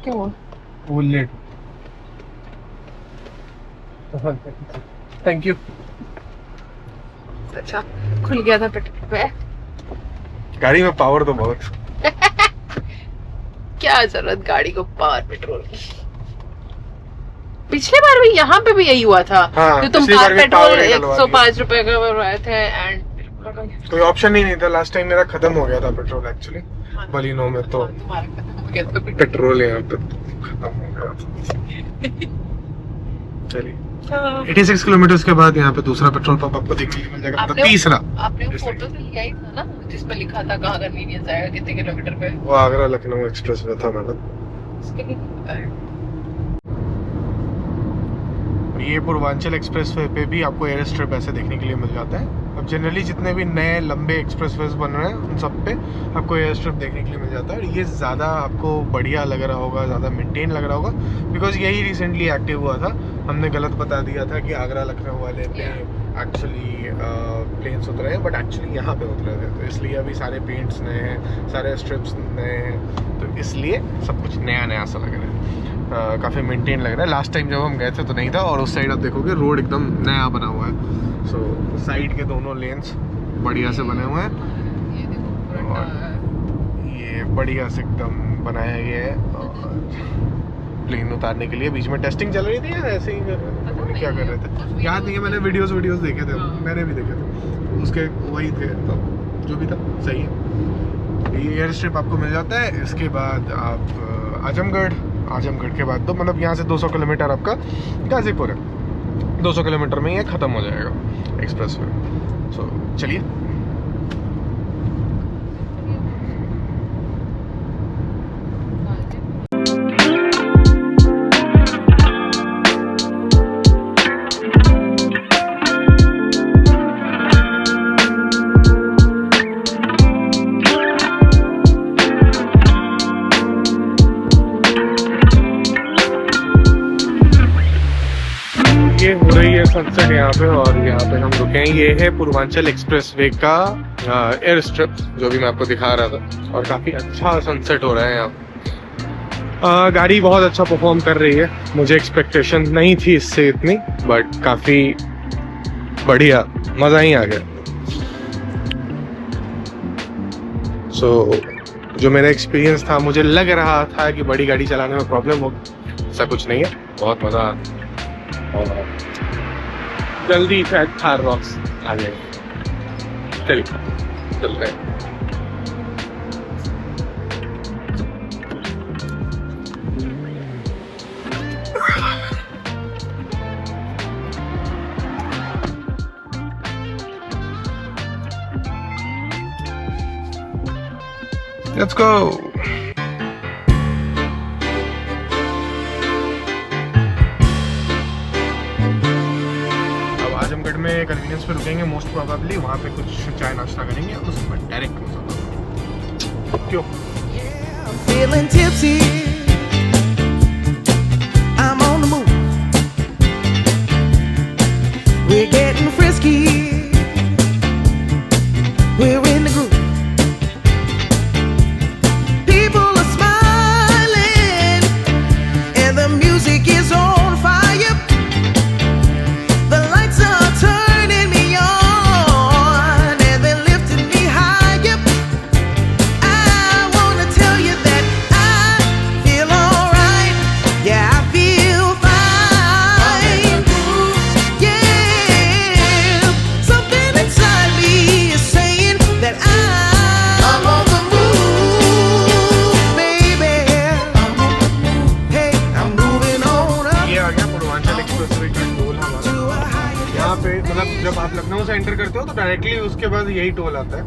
क्यों वो लेट। Thank you. अच्छा खुल गया था पेट्रोल पे। गाड़ी में पावर तो बहुत। क्या जरूरत गाड़ी को पावर पेट्रोल की। पिछले बार भी यहाँ पे भी यही हुआ था। हाँ, तो तुम पिछली बार कार भी पेट्रोल power ही डलवा 105 रुपए का भरवाए थे एंड कोई ऑप्शन ही नहीं था। लास्ट टाइम मेरा खत्म हो गया था पेट्रोल एक्चुअली बलिनो में, तो तुम्हारा खत्म हो गया था फिर। पेट्रोल यहाँ पे खत्म हो गया था। चलिए 86 किलोमीटर के बाद यहाँ पे दूसरा पेट्रोल पंप आपको देखने को मिल जाएगा, मतलब तीसरा। आपने वो फोटो से लिया ही था ना जिसमें लिखा था कहाँ कन्वीनियंस आएगा कितने किलोमीटर पे, वो आगरा लखनऊ एक्सप्रेस वे था मैडम। उसके लिए नहीं पता है। ये पूर्वांचल एक्सप्रेसवे पे भी आपको एयर स्ट्रिप ऐसे देखने के लिए मिल जाता है। अब जनरली जितने भी नए लंबे एक्सप्रेसवेज बन रहे हैं उन सब पे आपको एयर स्ट्रिप देखने के लिए मिल जाता है। और ये ज़्यादा आपको बढ़िया लग रहा होगा, ज़्यादा मेंटेन लग रहा होगा, बिकॉज यही रिसेंटली एक्टिव हुआ था। हमने गलत बता दिया था कि आगरा लखनऊ वाले पे एक्चुअली प्लेन्स उतरे हैं, बट एक्चुअली यहाँ पे उतरे थे, तो इसलिए अभी सारे पेंट्स नए हैं, सारे स्ट्रिप्स नए हैं, तो इसलिए सब कुछ नया नया सा लग रहा है। काफ़ी मेंटेन लग रहा है। लास्ट टाइम जब हम गए थे तो नहीं था। और उस साइड आप देखोगे रोड एकदम नया बना हुआ है। सो साइड के दोनों लेन्स बढ़िया से बने हुए हैं, ये देखो पूरा और ये बढ़िया से एकदम बनाया गया है। और प्लेन उतारने के लिए बीच में टेस्टिंग चल रही थी या ऐसे ही क्या कर रहे थे याद नहीं है। मैंने वीडियोस देखे थे, मैंने भी देखे थे, उसके वही थे, तो जो भी था सही है। ये एयर स्ट्रिप आपको मिल जाता है। इसके बाद आप आजमगढ़ के बाद तो मतलब यहाँ से 200 किलोमीटर आपका गाजीपुर है, 200 किलोमीटर में ये ख़त्म हो जाएगा एक्सप्रेस वे। सो चलिए ये हो रही है सनसेट यहाँ पे, और यहाँ पे हम रुके हैं। ये है पूर्वांचल एक्सप्रेसवे का एयर स्ट्रिप जो भी मैं आपको दिखा रहा था, और काफ़ी अच्छा सनसेट हो रहा है यहाँ पे। गाड़ी बहुत अच्छा परफॉर्म कर रही है, मुझे एक्सपेक्टेशन नहीं थी इससे इतनी, बट काफ़ी बढ़िया, मज़ा ही आ गया। सो जो मेरा एक्सपीरियंस था, मुझे लग रहा था कि बड़ी गाड़ी चलाने में प्रॉब्लम हो, ऐसा कुछ नहीं है, बहुत मज़ा आता है। और जल्दी शायद थार रॉक्स आ जाएंगे। चलिए चल रहे हैं। Let's go. आजमगढ़ में कन्वीनियंस पे रुकेंगे मोस्ट प्रोबेबली, वहाँ पे कुछ चाय नाश्ता करेंगे, उसके बाद डायरेक्ट क्यों I'm feeling tipsy. I'm on the move. We're getting frisky. We're in the groove. People are smiling, and the music is on fire. The lights are turning me on, and they're lifting me higher. I wanna tell you that I feel alright. Yeah, I feel fine. Yeah, something inside me is saying that I'm on the move, baby. Hey, I'm moving on up ये आ गया Purvanchal expressway का toll हमारा। to a higher. यहाँ पे मतलब जब आप लखनऊ से एंटर करते हो तो डायरेक्टली उसके बाद यही टोल आता है।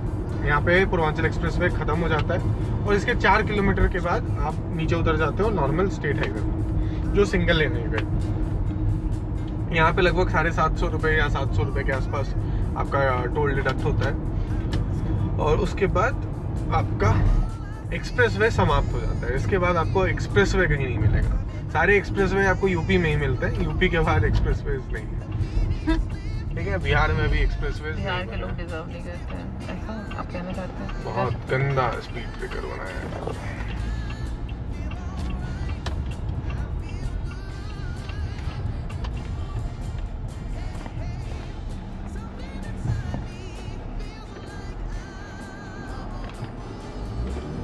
यहाँ पे पूर्वांचल एक्सप्रेसवे खत्म हो जाता है, और इसके 4 किलोमीटर के बाद आप नीचे उतर जाते हो नॉर्मल स्टेट हाईवे पे, जो सिंगल लेन हाईवे। यहाँ पे लगभग 750 रुपये या 700 रुपये के आसपास आपका टोल डिडक्ट होता है, और उसके बाद आपका एक्सप्रेसवे समाप्त हो जाता है। इसके बाद आपको एक्सप्रेसवे कहीं नहीं मिलेगा। सारे एक्सप्रेसवे आपको यूपी में ही मिलते हैं, यूपी के बाद एक्सप्रेसवे नहीं है। ठीक है, बिहार में भी एक्सप्रेसवे बिहार के लोग डिजर्व नहीं करते हैं, ऐसा आप कहना चाहते हैं? बहुत गंदा स्पीड ब्रेकर बनाया है।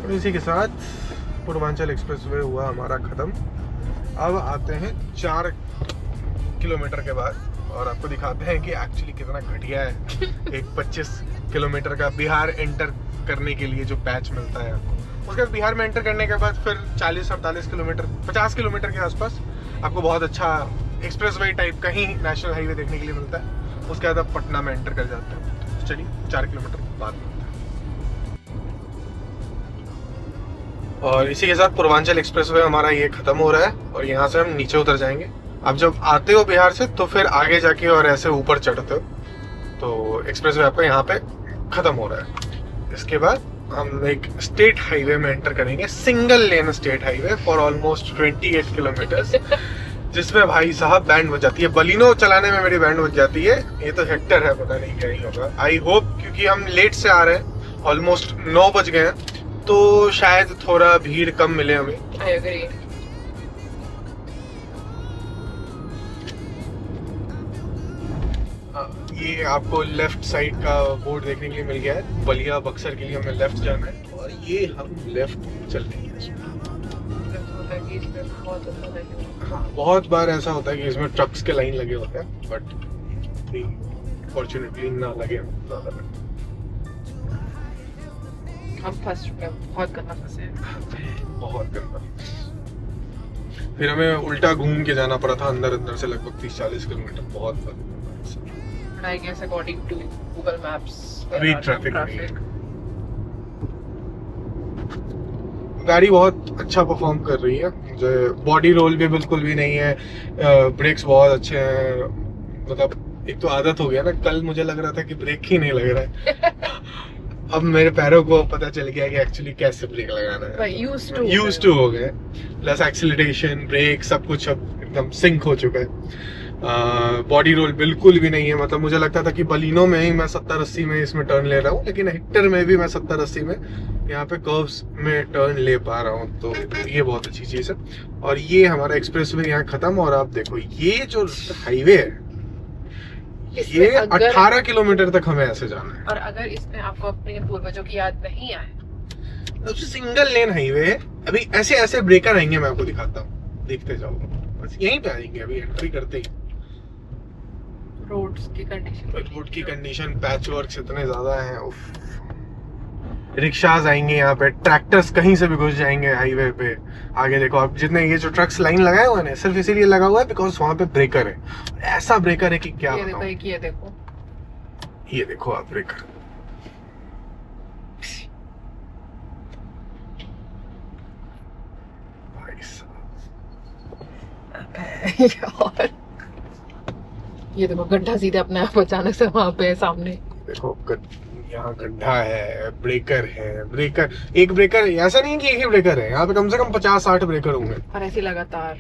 और इसी के साथ पूर्वांचल एक्सप्रेसवे हुआ हमारा खत्म। अब आते हैं 4 किलोमीटर के बाद, और आपको दिखाते हैं कि एक्चुअली कितना घटिया है एक किलोमीटर का बिहार एंटर करने के लिए जो पैच मिलता है आपको। उसके बाद बिहार में एंटर करने के बाद फिर 40-48 किलोमीटर 50 किलोमीटर के आसपास आपको बहुत अच्छा एक्सप्रेसवे टाइप का ही नेशनल हाईवे देखने के लिए मिलता है। उसके बाद आप पटना में एंटर कर जाते हैं। चलिए 4 किलोमीटर बाद में। और इसी के साथ पूर्वांचल एक्सप्रेसवे हमारा ये खत्म हो रहा है और यहाँ से हम नीचे उतर जाएंगे। अब जब आते हो बिहार से तो फिर आगे जाके और ऐसे ऊपर चढ़ते हो तो एक्सप्रेसवे आपका यहाँ पे खत्म हो रहा है। इसके बाद हम एक स्टेट हाईवे में एंटर करेंगे, single lane state highway for almost 28 kilometres, जिसमें भाई साहब बैंड बज जाती है। बलिनो चलाने में मेरी बैंड बज जाती है। ये तो हेक्टर है, पता नहीं क्या ही होगा। आई होप, क्योंकि हम लेट से आ रहे हैं, ऑलमोस्ट 9 बज गए हैं, तो शायद थोड़ा भीड़ कम मिले हमें। I agree. ये आपको लेफ्ट साइड का बोर्ड देखने के लिए मिल गया है। बलिया बक्सर के लिए हमें लेफ्ट जाना है और ये हम लेफ्ट चल रहे हैं। हाँ, बहुत बार ऐसा होता है कि इसमें ट्रक्स के लाइन लगे होते हैं, बट फॉर्चुनेटली ना लगे। हम फंस चुके हैं, बहुत गंदा फंसे हैं। बहुत गंदा। फिर हमें उल्टा घूम के जाना पड़ा था अंदर से लगभग 30-40 किलोमीटर। बहुत फर्क। I guess according to Google Maps, अभी ट्रैफिक गाड़ी बहुत अच्छा परफॉर्म कर रही है। मुझे बॉडी रोल भी बिल्कुल भी नहीं है, ब्रेक्स बहुत अच्छे हैं। मतलब एक तो आदत हो गया ना, कल मुझे लग रहा था कि ब्रेक ही नहीं लग रहा है। अब मेरे पैरों को पता चल गया कि एक्चुअली कैसे ब्रेक लगाना है। यूज्ड टू हो गए। प्लस एक्सीलरेशन, ब्रेक, सब कुछ अब एकदम सिंक हो चुका है। बॉडी रोल बिल्कुल भी नहीं है। मतलब मुझे लगता था कि बलिनो में ही मैं 70-80 में इसमें टर्न ले रहा हूँ, लेकिन हेक्टर में भी मैं 70-80 में यहाँ पे कर्व्स में टर्न ले पा रहा हूँ, तो ये बहुत अच्छी चीज़ है। और ये हमारा एक्सप्रेसवे यहाँ खत्म। और आप देखो ये जो हाईवे है, ये 18 किलोमीटर तक हमें ऐसे जाना है। और अगर इसमें आपको अपने पूर्वजों की याद नहीं आए तो सिंगल लेन हाईवे है। अभी ऐसे ऐसे ब्रेकर आएंगे, मैं आपको दिखाता हूँ, देखते जाओ। बस यहीं पे आएंगे अभी एंट्री करते ही। रोड्स की कंडीशन, पैच वर्क इतने ज्यादा हैं। रिक्शाज आएंगे यहाँ पे, ट्रैक्टर्स कहीं से भी घुस जाएंगे हाईवे पे। आगे देखो आप, जितने ये जो ट्रक्स लाइन लगाए हुए हैं सिर्फ इसीलिए लगा हुआ है बिकॉज वहाँ पे ब्रेकर है। ऐसा ब्रेकर है कि क्या ये देखो, बताऊं। ये देखो ये देखो आप ब्रेकर। भाई साहब, ये देखो गड्ढा सीधे अपने आप अचानक से वहां पे सामने। देखो यहाँ गड्ढा है, ब्रेकर है। ब्रेकर, एक ब्रेकर, ऐसा नहीं है कि एक ही ब्रेकर है, यहाँ पे कम से कम 50-60 ब्रेकर होंगे और ऐसे लगातार।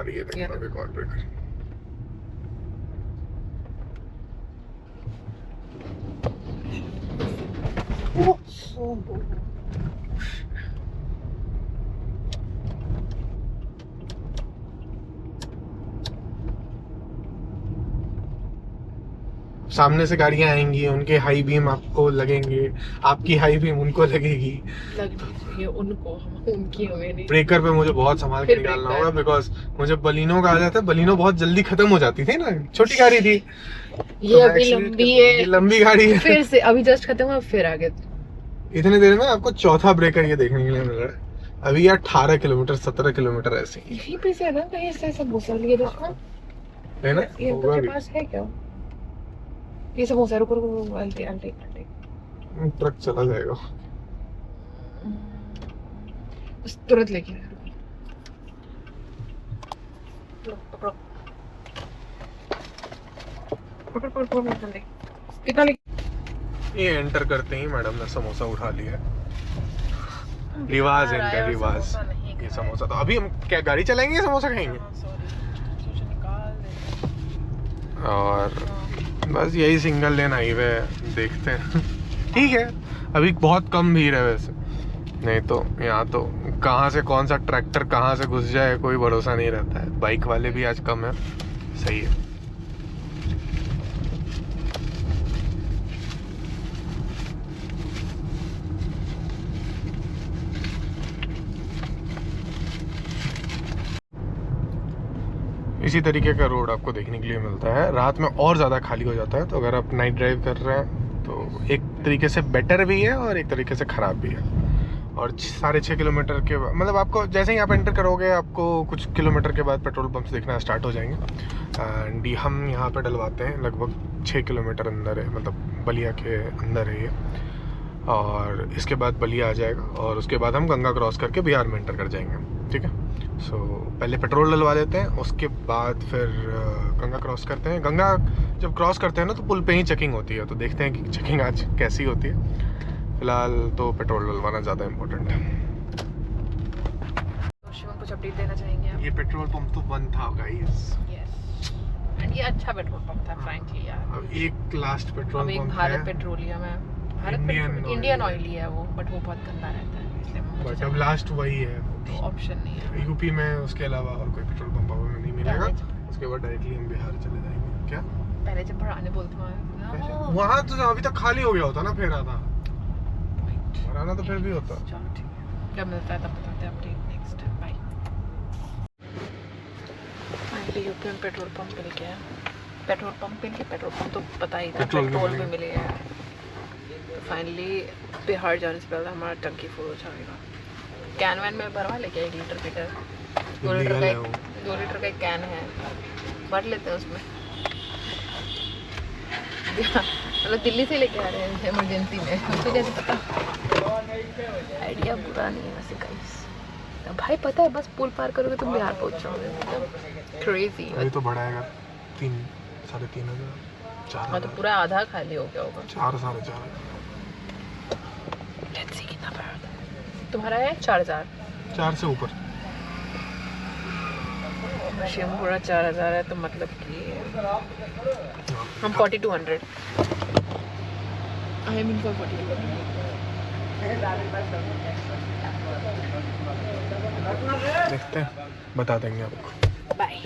ये देखो एक और ब्रेकर। सामने से गाड़ियां आएंगी, उनके हाई बीम आपको लगेंगे, आपकी हाई बीम उनको लगेगी। लगनी चाहिए उनको, उनकी हमें नहीं। ब्रेकर पे मुझे बहुत संभाल के फिर निकालना ब्रेकर। होगा बिकॉज मुझे बलिनो का आदत है। बलिनो बहुत जल्दी खत्म हो जाती थी ना, छोटी गाड़ी थी। ये तो अभी accelerate लंबी ये है, लंबी गाड़ी है। फिर से अभी जस्ट खत्म हुआ, फिर आगे। इतने देर में आपको चौथा ब्रेकर ये देखने के लिए मिल रहा है। अभी यार 18 किलोमीटर 17 किलोमीटर ऐसे ही यहीं पे से है ना, कहीं से समोसा लिए दोस्तों। है ना। ये होगा तो भी। पास है क्या? ये समोसा, रुको रुको, आंटी। ट्रक चला जाएगा। तुरंत लेके पकड़ो। पकड़ जल्दी। कितना ये एंटर करते ही मैडम ने समोसा उठा लिया। रिवाज है इनका, रिवाज। ये समोसा तो अभी हम क्या गाड़ी चलाएंगे या समोसा खाएंगे? और बस यही सिंगल लेन हाईवे देखते हैं। ठीक है, अभी बहुत कम भीड़ है वैसे, नहीं तो यहाँ तो कहाँ से कौन सा ट्रैक्टर कहाँ से घुस जाए कोई भरोसा नहीं रहता है। बाइक वाले भी आज कम है, सही है। इसी तरीके का रोड आपको देखने के लिए मिलता है। रात में और ज़्यादा खाली हो जाता है, तो अगर आप नाइट ड्राइव कर रहे हैं तो एक तरीके से बेटर भी है और एक तरीके से ख़राब भी है। और 6.5 किलोमीटर के मतलब आपको जैसे ही आप एंटर करोगे आपको कुछ किलोमीटर के बाद पेट्रोल पंप्स दिखना स्टार्ट हो जाएंगे। एंड हम यहाँ पे डलवाते हैं लगभग 6 किलोमीटर अंदर है, मतलब बलिया के अंदर है ये। और इसके बाद बलिया आ जाएगा और उसके बाद हम गंगा क्रॉस करके बिहार में एंटर कर जाएंगे, ठीक है। सो पहले पेट्रोल डलवा देते हैं, उसके बाद फिर गंगा क्रॉस करते हैं। गंगा जब क्रॉस करते हैं ना तो पुल पे ही चेकिंग होती है, तो देखते हैं कि चेकिंग आज कैसी होती है। फिलहाल तो पेट्रोल डलवाना ज़्यादा इम्पोर्टेंट है। तो शिवम कुछ अपडेट देना चाहेंगे आप? ये पेट्रोल पंप तो बंद था गाइस। यस, एंड ये अच्छा पेट्रोल पंप था फ्रैंकली यार। अब एक लास्ट पेट्रोल अब एक पंप भारत है, पेट्रोलियम है, इंडियन ऑयल ही है वो, बट वो बहुत गंदा रहता है, इसलिए मुझे बट अब लास्ट वही है। तो ऑप्शन नहीं है। यूपी में उसके अलावा और कोई पेट्रोल पंप हमें नहीं मिलेगा। पहले- उसके बाद डायरेक्टली हम बिहार चले जाएंगे। क्या पहले जब भराने बोलते वहाँ वहाँ तो अभी तक खाली हो गया होता ना, फिर आता भराना तो फिर भी होता। चलो ठीक है, जब मिलता है तब बताते हैं update next. Bye. Finally UP में पेट्रोल पंप मिल गया। पेट्रोल पंप तो पता ही था, पेट्रोल भी पेट्रोल मिल भी मिल गया। तो फाइनली बिहार जाने से पहले हमारा टंकी फुल हो जाएगा। कैन वैन में भरवा लेके 1 लीटर पीटर, 2 लीटर का एक कैन है, भर लेते हैं उसमें। मतलब दिल्ली से लेके आ रहे हैं इमरजेंसी में, मुझे कैसे पता। आइडिया बुरा नहीं है वैसे गाइस। भाई पता है, बस पुल पार करोगे तुम बिहार पहुंच जाओगे, मतलब क्रेजी। अभी तो बढ़ाएगा 3 साढ़े 3 हजार 4 हाँ तो पूरा आधा खाली हो गया होगा। 4 साढ़े 4 लेट्स सी कितना पड़ा तुम्हारा है। 4000 4 से ऊपर। शिवम पूरा 4000 है, तो मतलब कि हम 4200 आई मीन फॉर 4200। देखते हैं, बता देंगे आपको। Bye.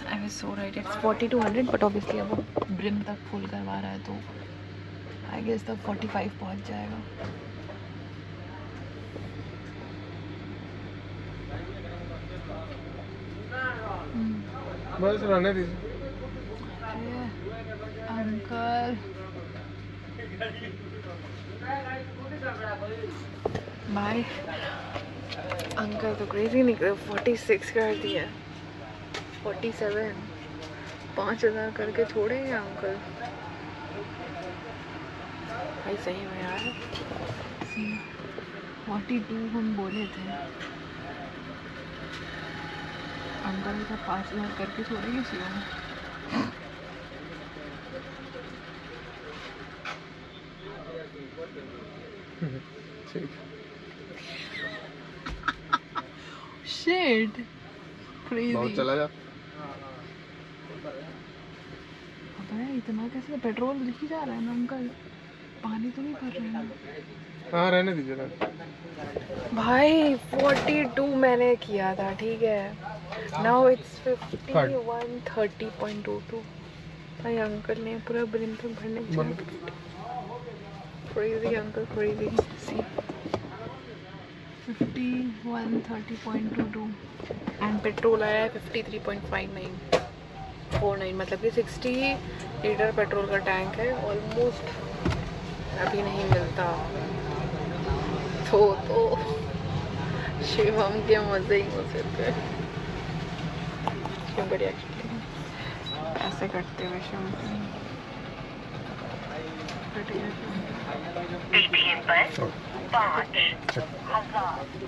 I was so right. It's 4200, but obviously अब वो ब्रिम तक फुल करवा रहा है, तो I guess तब 45 पहुंच जाएगा। बस रहने दीजिए। Uncle bye. अंकल तो क्रेजी निकले, 46 कर दिया, 47, 5000 करके छोड़ेंगे अंकल भाई। सही में यार 42 हम बोले थे, अंकल का 5000 करके छोड़ेंगे शिवम। ठीक। Shit, बहुत crazy। चला जा। अबे इतना कैसे, पेट्रोल दिख ही जा रहा है ना अंकल, पानी तो नहीं भर रहे हैं ना। हाँ रहने दीजिए ना। भाई 42 मैंने किया था, ठीक है। Now it's 5130.22। भाई अंकल ने पूरा ब्रिम तक भरने की crazy uncle, crazy. See 5130.22 and petrol आया है 53.5949, मतलब कि 60 लीटर पेट्रोल का टैंक है ऑलमोस्ट। अभी नहीं मिलता तो शिवम के मजे ही मजे थे। शिवम का रिएक्शन ऐसे करते हुए शिवम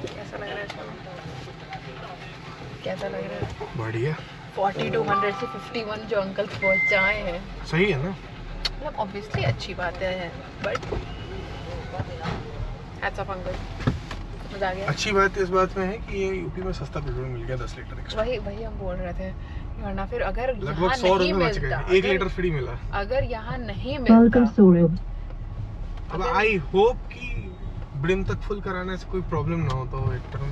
कैसा लग रहा है शिवम? कैसा लग रहा है? बढ़िया। 4200 से 51 जो अंकल पहुंचाए हैं, सही है ना, मतलब ऑब्वियसली अच्छी बात है, बट हैट्स ऑफ अंकल, मजा आ गया। अच्छी बात इस बात में है कि ये यूपी में सस्ता पेट्रोल मिल गया 10 लीटर एक्स्ट्रा। वही हम बोल रहे थे, वरना फिर अगर लगभग यहाँ 100 नहीं रुपए बच मिलता, गए, 1 लीटर फ्री मिला। अगर यहाँ नहीं मिलता, अब आई होप कि ब्रिम तक फुल कराने से कोई प्रॉब्लम ना हो, तो एक तरह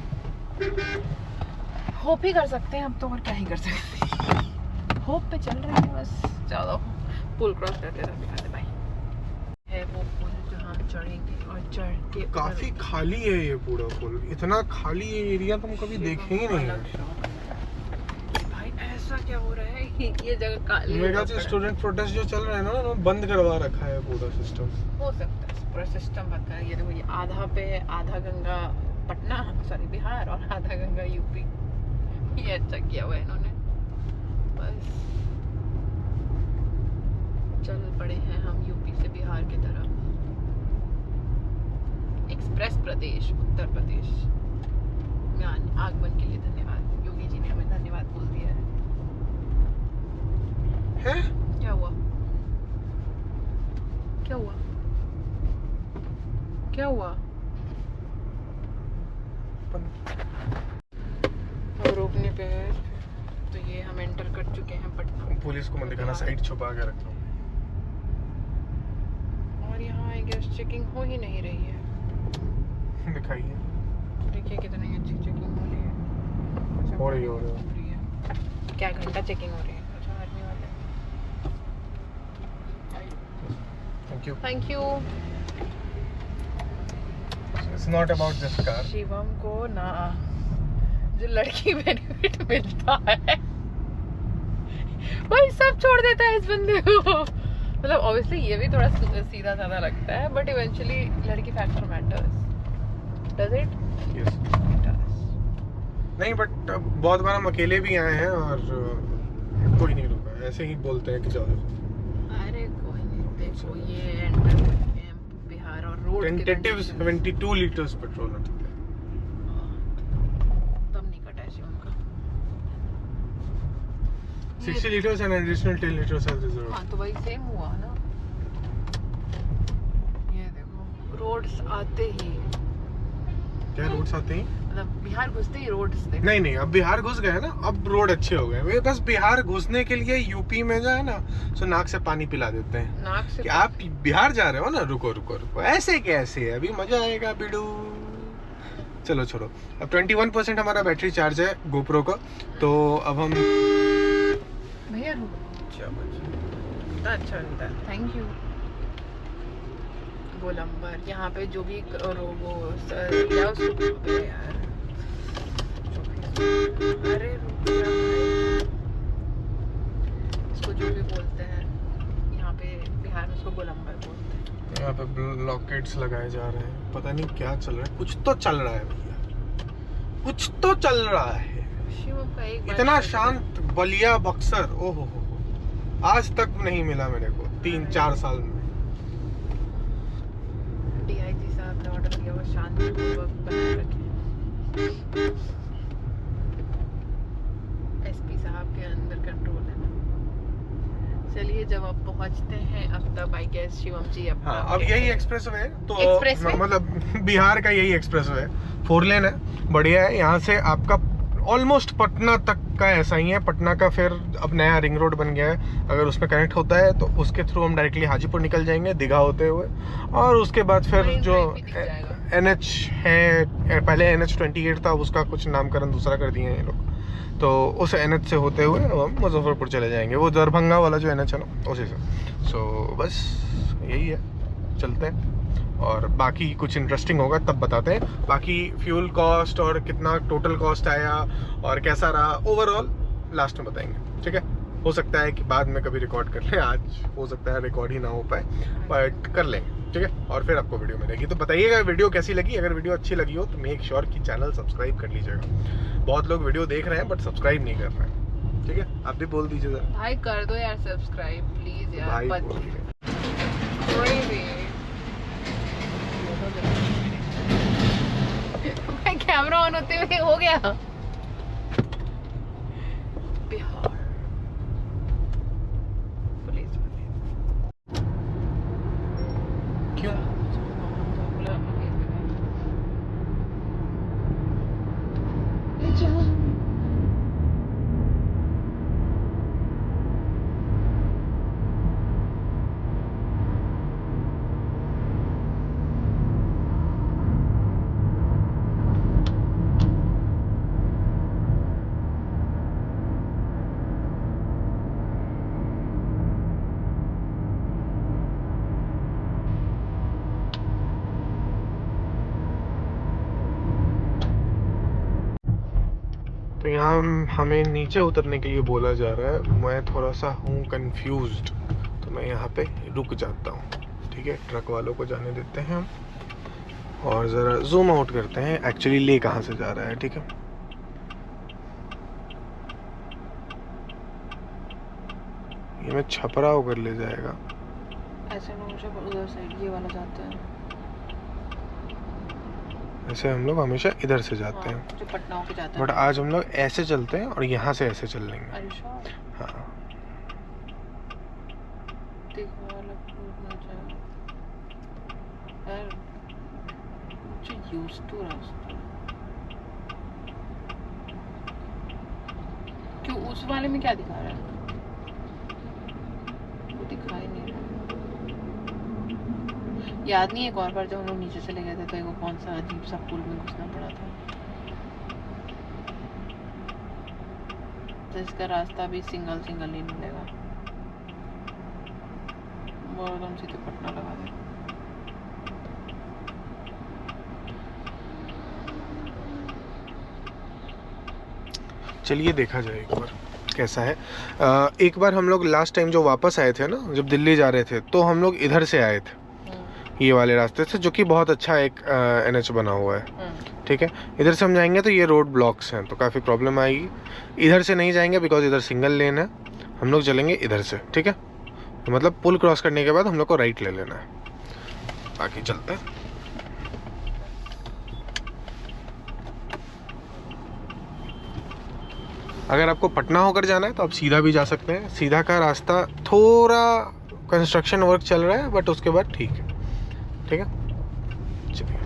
होप ही कर सकते हैं अब तो, और क्या ही कर सकते हैं। होप पे चल रहे हैं बस। चलो पुल क्रॉस करते हैं भाई। है वो पुल जहाँ हम चढ़ेंगे, और चढ़ के काफी खाली है ये पूरा पुल। इतना खाली एरिया तुम कभी देखे ही नहीं है। भाई ऐसा क्या हो रहा है, ये जगह काली मेरे ख्याल हो से सकता स्टूडेंट प्रोटेस्ट जो चल रहा है ना उन्होंने बंद करवा रखा है पूरा सिस्टम। है पूरा सिस्टम बंद कर। ये देखो ये आधा पे है, आधा गंगा पटना सॉरी बिहार और आधा गंगा यूपी। ये अच्छा किया हुआ है इन्होंने। बस चल पड़े हैं हम यूपी से बिहार की तरफ। एक्सप्रेस प्रदेश उत्तर प्रदेश में आगमन के लिए धन्यवाद। योगी जी ने हमें धन्यवाद बोल दिया है। है क्या हुआ? क्या हुआ? क्या हुआ? अब रोकने पे है तो ये हम एंटर कर चुके हैं पटना। पुलिस को मत दिखाना, साइड छुपा के रखना। और यहाँ आई गेस चेकिंग हो ही नहीं रही है। दिखाइए। देखिए कितनी अच्छी चेकिंग हो रही है। हो रही है। क्या घंटा चेकिंग हो रही है? अच्छा आर्मी वाले। Thank you. Thank you. It's not about this car. Shivam को ना जो लड़की बेनिफिट मिलता है वही सब छोड़ देता है इस बंदे को। मतलब ऑब्वियसली ये भी थोड़ा सीधा साधा लगता है बट इवेंचुअली लड़की factor matters. Does it? Yes. नहीं बट बहुत बार हम अकेले भी आए हैं और कोई नहीं रुका, ऐसे ही बोलते हैं कि जाओ। अरे कोई नहीं। देखो ये एंटर हो चुके हैं बिहार और रोड टेंटेटिव 72 लीटर्स पेट्रोल है। तब नहीं कटा है शिवम का। 60 liters and additional 10 liters as reserved. हाँ तो वही सेम हुआ ना। ये देखो रोड्स आते ही क्या रोड्स आते हैं? मतलब बिहार घुसते ही रोड्स देखो। नहीं नहीं, अब बिहार घुस गए ना, अब रोड अच्छे हो गए। वे बस बिहार घुसने के लिए यूपी में जो है ना सो नाक से पानी पिला देते हैं नाक से कि आप बिहार जा रहे हो ना, रुको रुको रुको, ऐसे कैसे, अभी मजा आएगा बिडू। चलो छोड़ो। अब 21% हमारा बैटरी चार्ज है गोप्रो का, तो अब हम भैया अच्छा मिलता है। Thank you. गोलंबर यहाँ पे जो भी वो क्या उसको अबे यार अरे रुक जा भाई। इसको जो भी बोलते हैं यहाँ पे बिहार में उसको गोलंबर बोलते हैं। यहाँ पे ब्लॉकेट्स लगाए जा रहे हैं, पता नहीं क्या चल रहा है, कुछ तो चल रहा है भैया, कुछ तो चल रहा है। शिवम का एक इतना शांत बलिया बक्सर, ओहो हो, आज तक नहीं मिला मेरे को 3-4 साल में। डीआईजी साहब ने ऑर्डर किया वो शांतिपूर्वक बनाए रखें। एसपी साहब के अंदर कंट्रोल है ना। चलिए जब आप पहुंचते हैं अब तब आई गेस शिवम जी अब हाँ, अब यही एक्सप्रेस वे है, तो एक्सप्रेसवे? मतलब बिहार का यही एक्सप्रेस वे है, 4 लेन है, बढ़िया है। यहाँ से आपका ऑलमोस्ट पटना तक का ऐसा ही है। पटना का फिर अब नया रिंग रोड बन गया है, अगर उसमें कनेक्ट होता है तो उसके थ्रू हम डायरेक्टली हाजीपुर निकल जाएंगे दीघा होते हुए, और उसके बाद फिर मरीन जो ड्राइव भी दिख जाएगा। NH है, पहले NH28 था, उसका कुछ नामकरण दूसरा कर दिए हैं ये लोग, तो उस NH से होते हुए हम मुजफ्फरपुर चले जाएंगे, वो दरभंगा वाला जो NH है ना उसी से। सो बस यही है, चलते हैं और बाकी कुछ इंटरेस्टिंग होगा तब बताते हैं। बाकी फ्यूल कॉस्ट और कितना टोटल कॉस्ट आया और कैसा रहा ओवरऑल लास्ट में बताएंगे, ठीक है। हो सकता है कि बाद में कभी रिकॉर्ड कर लें, आज हो सकता है रिकॉर्ड ही ना हो पाए, बट कर लेंगे, ठीक है। और फिर आपको वीडियो मिलेगी, तो बताइएगा वीडियो कैसी लगी। अगर वीडियो अच्छी लगी हो तो मेक श्योर कि चैनल सब्सक्राइब कर लीजिएगा। बहुत लोग वीडियो देख रहे हैं बट सब्सक्राइब नहीं कर रहे हैं, ठीक है। आप भी बोल दीजिए जरा। भाई कर दो यार सब्सक्राइब प्लीज यार। भाई बच- बोल दिए। कोई भी कैमरा ऑन होते हुए हो गया। बिहार पुलिस क्यों? तो यहाँ हमें नीचे उतरने के लिए बोला जा रहा है। मैं थोड़ा सा हूँ कंफ्यूज्ड, तो मैं यहाँ पे रुक जाता हूँ। ठीक है, ट्रक वालों को जाने देते हैं हम और ज़रा जूम आउट करते हैं एक्चुअली ले कहाँ से जा रहा है। ठीक है, ये मैं छपरा होकर ले जाएगा। ऐसे ना मुझे उधर साइड ये वाला जाते हैं। ऐसे हम लोग हमेशा इधर से जाते हैं, जो पटना होके जाता बट है। आज हम लोग ऐसे चलते हैं और यहाँ से ऐसे चल लेंगे। Are you sure? हाँ, देखो वाला फूड ना जाए यार, मुझे यूज टू रास्ता। क्यों उस वाले में क्या दिखा रहा है? वो दिखाई नहीं रहा। याद नहीं है एक और बार जब हम लोग नीचे चले गए थे तो वो कौन सा अजीब सा पुल में घुसना पड़ा था, तो इसका रास्ता भी सिंगल सिंगल ही मिलेगा। वो एकदम सीधे पटना लगा दे। चलिए देखा जाए एक बार कैसा है। एक बार हम लोग लास्ट टाइम जो वापस आए थे ना, जब दिल्ली जा रहे थे, तो हम लोग इधर से आए थे, ये वाले रास्ते से, जो कि बहुत अच्छा एक NH बना हुआ है। ठीक है, इधर से हम जाएंगे तो ये रोड ब्लॉक्स हैं, तो काफ़ी प्रॉब्लम आएगी। इधर से नहीं जाएंगे बिकॉज इधर सिंगल लेन है। हम लोग चलेंगे इधर से। ठीक है, तो मतलब पुल क्रॉस करने के बाद हम लोग को राइट ले लेना है। बाकी चलते हैं। अगर आपको पटना होकर जाना है तो आप सीधा भी जा सकते हैं। सीधा का रास्ता थोड़ा कंस्ट्रक्शन वर्क चल रहा है, बट उसके बाद ठीक है। ठीक है, चलिए।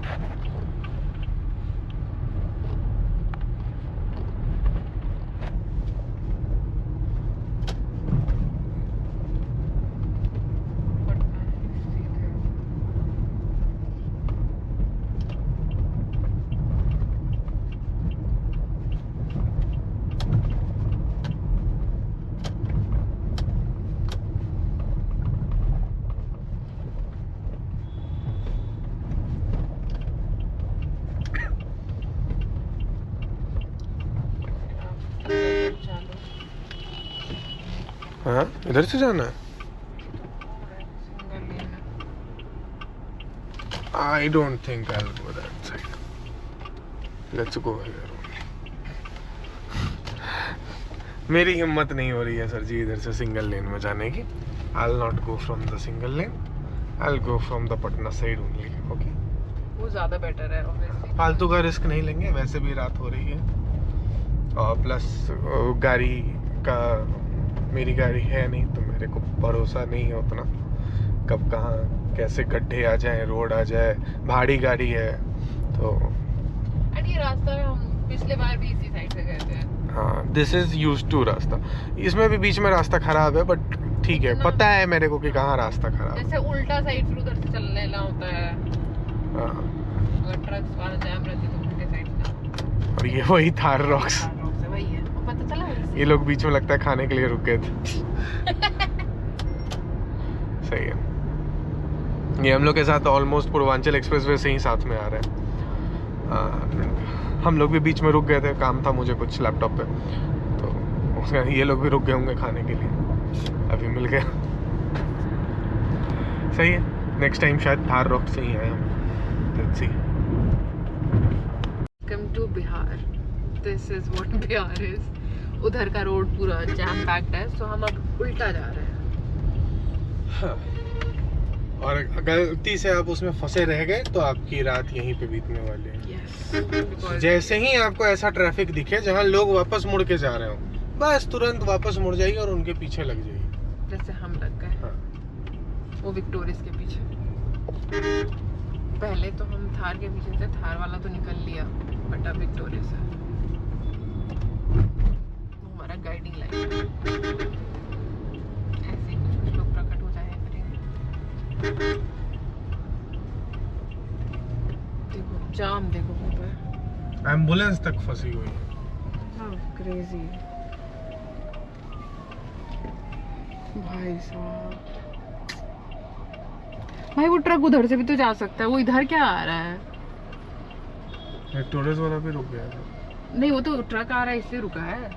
हाँ, इधर से जाना है। I don't think I'll go that side. Let's go here. मेरी हिम्मत नहीं हो रही है सर जी इधर से सिंगल लेन में जाने की। I'll not go from the single lane. I'll go from the Patna side only. Okay. वो ज़्यादा बेटर है obviously। फालतू का रिस्क नहीं लेंगे, वैसे भी रात हो रही है और प्लस गाड़ी का, मेरी गाड़ी है नहीं तो मेरे को भरोसा नहीं है उतना, कब कहाँ कैसे गड्ढे आ जाए, रोड आ जाए, भारी गाड़ी है तो। एंड ये रास्ता में हम पिछले बार भी इसी साइड से गए थे। हाँ, दिस इज यूज्ड टू रास्ता। इसमें भी बीच में रास्ता खराब है, बट ठीक है, पता है मेरे को कि कहाँ रास्ता खराब है। जैसे उल्टा साइड फिर उधर से चलने ला होता है। हाँ, अगर ट्रक्स वाला जाम रहती तो उल्टे साइड से। और ये वही थार रॉक्स। वही है, पता चला है। ये लोग बीच में लगता है खाने के लिए रुक गए थे। सही है, ये हम लोग के साथ ऑलमोस्ट पूर्वांचल एक्सप्रेसवे से ही साथ में आ रहे हैं। हम लोग भी बीच में रुक गए थे, काम था मुझे कुछ लैपटॉप पे, तो ये लोग भी रुक गए होंगे खाने के लिए, अभी मिल गया। सही है, नेक्स्ट टाइम शायद थार रॉक से ही आए हम। Let's see. Welcome to Bihar. This is what Bihar is. उधर का रोड पूरा जैम पैक्ड है, सो हम अब उल्टा जा रहे हैं। हाँ। और गलती से आप उसमें फंसे रह गए तो आपकी रात यहीं पे बीतने वाली है। यस, जैसे ही आपको ऐसा ट्रैफिक दिखे जहाँ लोग वापस मुड़ के जा रहे हो, बस तुरंत वापस मुड़ जाइए और उनके पीछे लग जाइए। जैसे हम लग गए। हाँ। वो विक्टोरियस के पीछे। पहले तो हम थार के पीछे थे, थार वाला तो निकल लिया, बट अब विक्टोरियस है। वो हमारा गाइडिंग लाइन है। ऐसे ही कुछ लोग प्रकट हो जाए करेंगे। देखो जाम, देखो वहाँ पे एम्बुलेंस तक फंसी हुई है। क्रेजी भाई साहब। भाई वो ट्रक उधर से भी तो जा सकता है, वो इधर क्या आ रहा है? विक्टोरियस वाला भी रुक गया था। नहीं वो तो ट्रक आ रहा है इसलिए रुका है।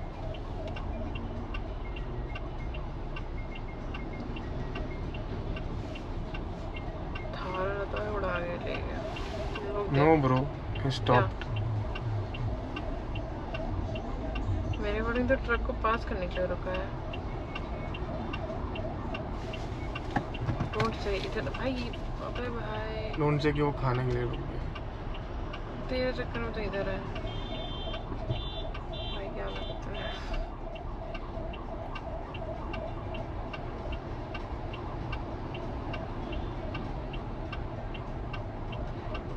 थार तो है, उड़ा के ले गया। लोग नो ब्रो, स्टॉप। मेरे अकॉर्डिंग तो ट्रक को पास करने के लिए रुका है। डोंट से इधर भाई, अबे भाई लोन से क्यों खाने के लिए रुक गए? तेरे चक्कर में तो इधर है भाई, क्या लगता है।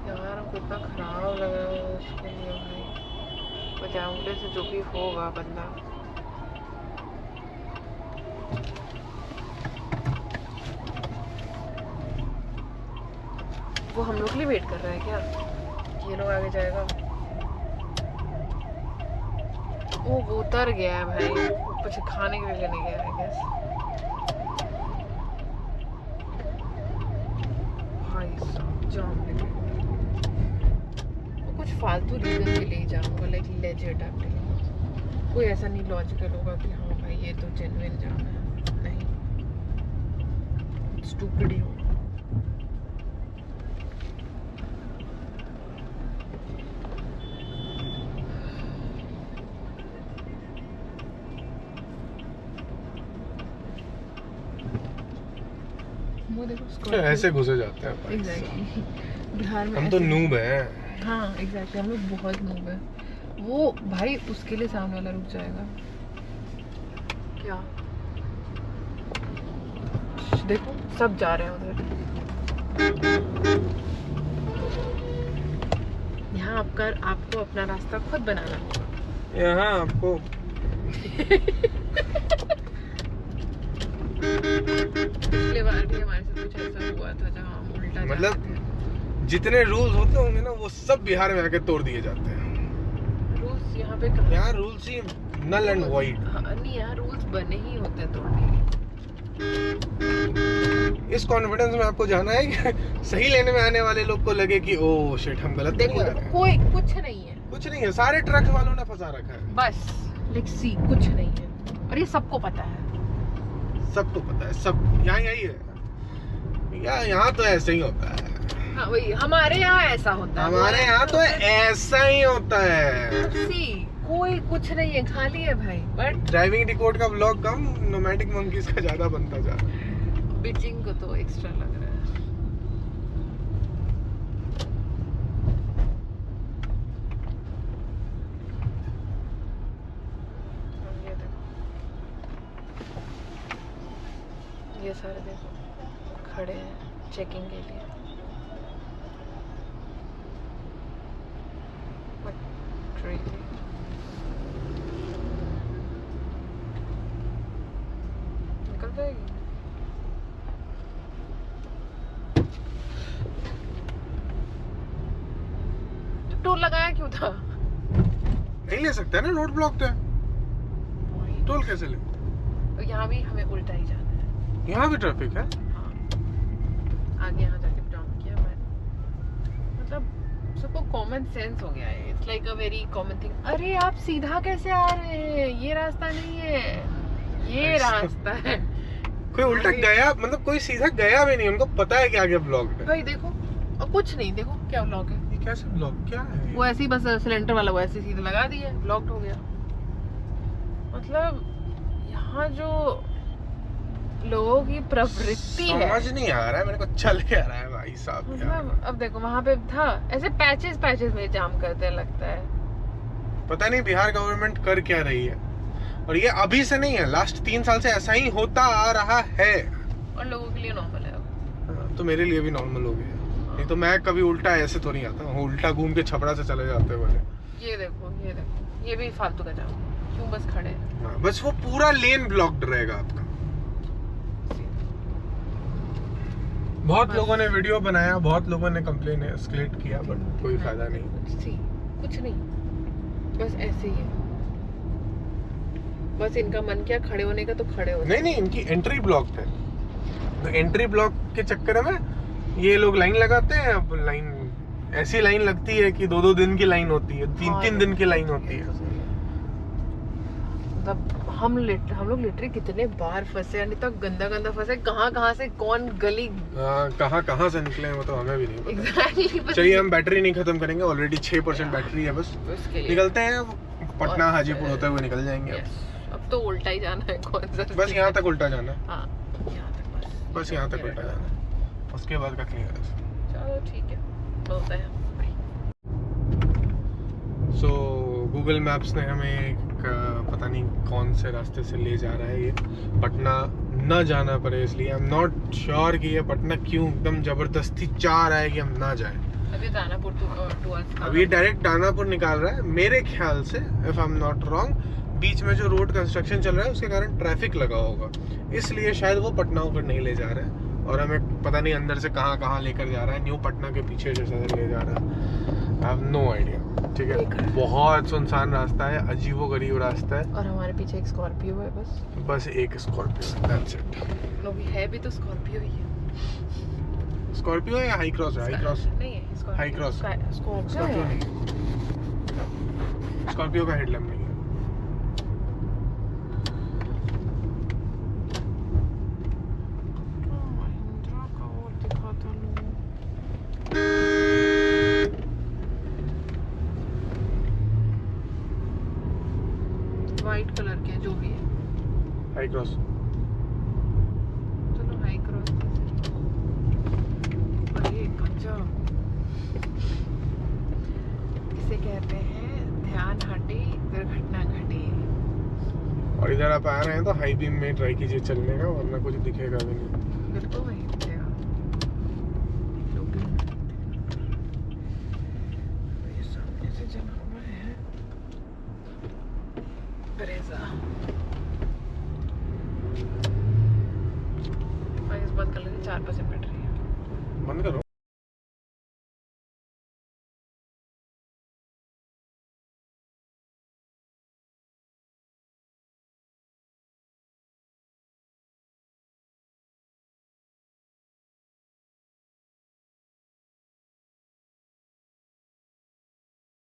यार हमको इतना खराब लग रहा है उसके लिए भाई, बजाऊंगे से जो भी होगा बंदा। वो हम लोग के लिए वेट कर रहा है क्या? ये लोग आगे जाएगा। वो उतर गया है भाई, कुछ खाने के लिए लेने गया है गैस। भाई साहब जाम लगे। वो कुछ फालतू रीजन के लिए जाऊंगा, लाइक लेजिट एक्चुअली। कोई ऐसा नहीं लॉजिकल होगा कि हाँ भाई ये तो जेन्युइन जाम है, नहीं, स्टूपिड ही होगा। वो देखो ऐसे घुसे जाते हैं भाई। एग्जैक्टली बिहार में हम तो ऐसे- नूब हैं। हाँ एग्जैक्टली, हम लोग बहुत नूब है। वो भाई उसके लिए सामने वाला रुक जाएगा क्या? देखो सब जा रहे हैं उधर। यहाँ आपको अपना रास्ता खुद बनाना होगा। यहाँ आपको पिछले बार भी हमारे साथ कुछ ऐसा हुआ था जहाँ हम उल्टा मतलब जाते थे। जितने रूल्स होते होंगे ना, वो सब बिहार में आके तोड़ दिए जाते हैं। रूल्स यहाँ पे कहाँ? यहाँ रूल्स ही नल एंड वाइड। हाँ, नहीं यहाँ रूल्स बने ही होते हैं तोड़ने के। इस कॉन्फिडेंस में आपको जाना है कि सही लेने में आने वाले लोग को लगे कि ओ शिट, हम गलत देखो नहीं आ रहे हैं। कोई कुछ नहीं है, कुछ नहीं है, सारे ट्रक वालों ने फंसा रखा है। बस लेट्स सी, कुछ नहीं है और ये सबको पता है। सबको पता है, सब यहाँ यही है। यहाँ तो ऐसे ही होता है। हाँ वही, हमारे यहाँ ऐसा होता है। हमारे यहाँ तो ऐसा ही होता है। सी कोई कुछ नहीं है, खाली है भाई। बट ड्राइविंग रिकॉर्ड का व्लॉग कम, नोमैटिक मंकीज का ज्यादा बनता जा रहा है। बिचिंग को तो एक्स्ट्रा लग रहा है। ये देखो, ये सारे देखो खड़े हैं चेकिंग के लिए। But really? निकल जाएगी। तो टोल लगाया क्यों था? नहीं ले सकते ना, रोड ब्लॉक है। टोल कैसे ले? तो यहाँ भी हमें उल्टा ही जाना है। यहाँ भी ट्रैफिक है। हाँ, आगे यहाँ जाके डाउन किया मैंने। मतलब सबको कॉमन सेंस हो गया है। It's like a very common thing. अरे आप सीधा कैसे आ रहे हैं? ये रास्ता नहीं है, ये रास्ता है। कोई उल्टा गया, मतलब कोई सीधा गया भी नहीं, उनको पता है कि आगे ब्लॉक है। भाई देखो, और कुछ नहीं, देखो क्या ब्लॉक है। ये कैसे ब्लॉक, क्या है? वो ऐसे ही बस सिलेंडर वाला वो ऐसे सीधे लगा दिया, ब्लॉक्ड हो गया। मतलब यहाँ जो लोगों की प्रवृत्ति है, समझ नहीं आ रहा है मेरे को, चल क्या रहा है भाई साहब यार। मतलब अब देखो वहाँ पे था ऐसे पैचेस में जाम करते हैं, लगता है। पता नहीं बिहार गवर्नमेंट कर क्या रही है। और ये अभी से नहीं है, लास्ट 3 साल से ऐसा ही होता आ रहा है। और लोगों के लिए नॉर्मल है अब। तो मेरे लिए भी नॉर्मल हो गया। नहीं तो मैं कभी उल्टा ऐसे तो नहीं आता हूँ, उल्टा घूम के छपड़ा से चले जाते हैं वाले। ये देखो, ये देखो, ये भी फालतू का जाम। क्यों बस खड़े हैं? हाँ, बस वो पूरा लेन ब्लॉक्ड रहेगा आपका। बहुत लोगों ने वीडियो बनाया, बहुत लोगों ने कंप्लेन एस्केलेट किया, बट कोई फायदा नहीं। कुछ नहीं, बस ऐसे ही है। बस इनका मन किया खड़े होने का तो खड़े हो। नहीं, इनकी एंट्री ब्लॉक्ड है। तो एंट्री ब्लॉक के चक्कर में ये लोग लाइन लगाते हैं। अब लाइन ऐसी लाइन लगती है कि 2-2 दिन की लाइन होती है, 3-3 दिन की लाइन होती है। मतलब हम लोग लिटरली कितने बार फंसे, यानी तो गंदा फंसे, कहाँ से कौन गली कहाँ से निकले हैं वो तो हमें भी नहीं पता। एग्जैक्टली। चलिए हम बैटरी नहीं खत्म करेंगे, ऑलरेडी 6% बैटरी है बस। उसके लिए निकलते हैं, पटना हाजीपुर होते हुए निकल जाएंगे अब। अब तो उल्टा ही जाना है, कौन सा बस यहाँ तक उल्टा जाना है, हाँ यहाँ तक बस यहाँ तक उल्टा जाना है, उसके बाद का क्लियर है। चलो ठीक है, मिलते हैं। सो गूगल मैप्स ने हमें एक पता नहीं कौन से रास्ते से ले जा रहा है, ये पटना ना जाना पड़े इसलिए। आई एम नॉट श्योर कि ये पटना क्यों एकदम जबरदस्ती चाह रहा है कि हम ना जाएं। अभी दानापुर टू अभी डायरेक्ट दानापुर निकाल रहा है मेरे ख्याल से, if I am not wrong. बीच में जो रोड कंस्ट्रक्शन चल रहा है उसके कारण ट्रैफिक लगा होगा, इसलिए शायद वो पटना होकर नहीं ले जा रहा है, और हमें पता नहीं अंदर से कहाँ लेकर जा रहा है, न्यू पटना के पीछे जैसा ले जा रहा है। I have no idea. ठीक है, बहुत सुनसान रास्ता है, अजीबोगरीब रास्ता है, और हमारे पीछे एक स्कॉर्पियो है बस एक स्कॉर्पियो, दैट्स इट। लोग है भी तो स्कॉर्पियो ही है। स्कॉर्पियो या हाई क्रॉस है? हाई क्रॉस नहीं है Scorpio, high cross Scorpio Scorpio है। नहीं, स्कॉर्पियो का हेडलैम्प नहीं है। व्हाइट कलर के जो भी है, हाई क्रॉस चलो हाई क्रॉस। अरे गजब, इसे कहते हैं ध्यान हटे दुर्घटना घटे। और इधर आप आ रहे हैं तो हाई बीम में ट्राई कीजिए चलने का, वरना कुछ दिखेगा भी नहीं। बिल्कुल वही दिखेगा। ये सामने से चला हुआ है ब्रेजा। बंद कर लेते, 4% बैटरी है। बंद करो।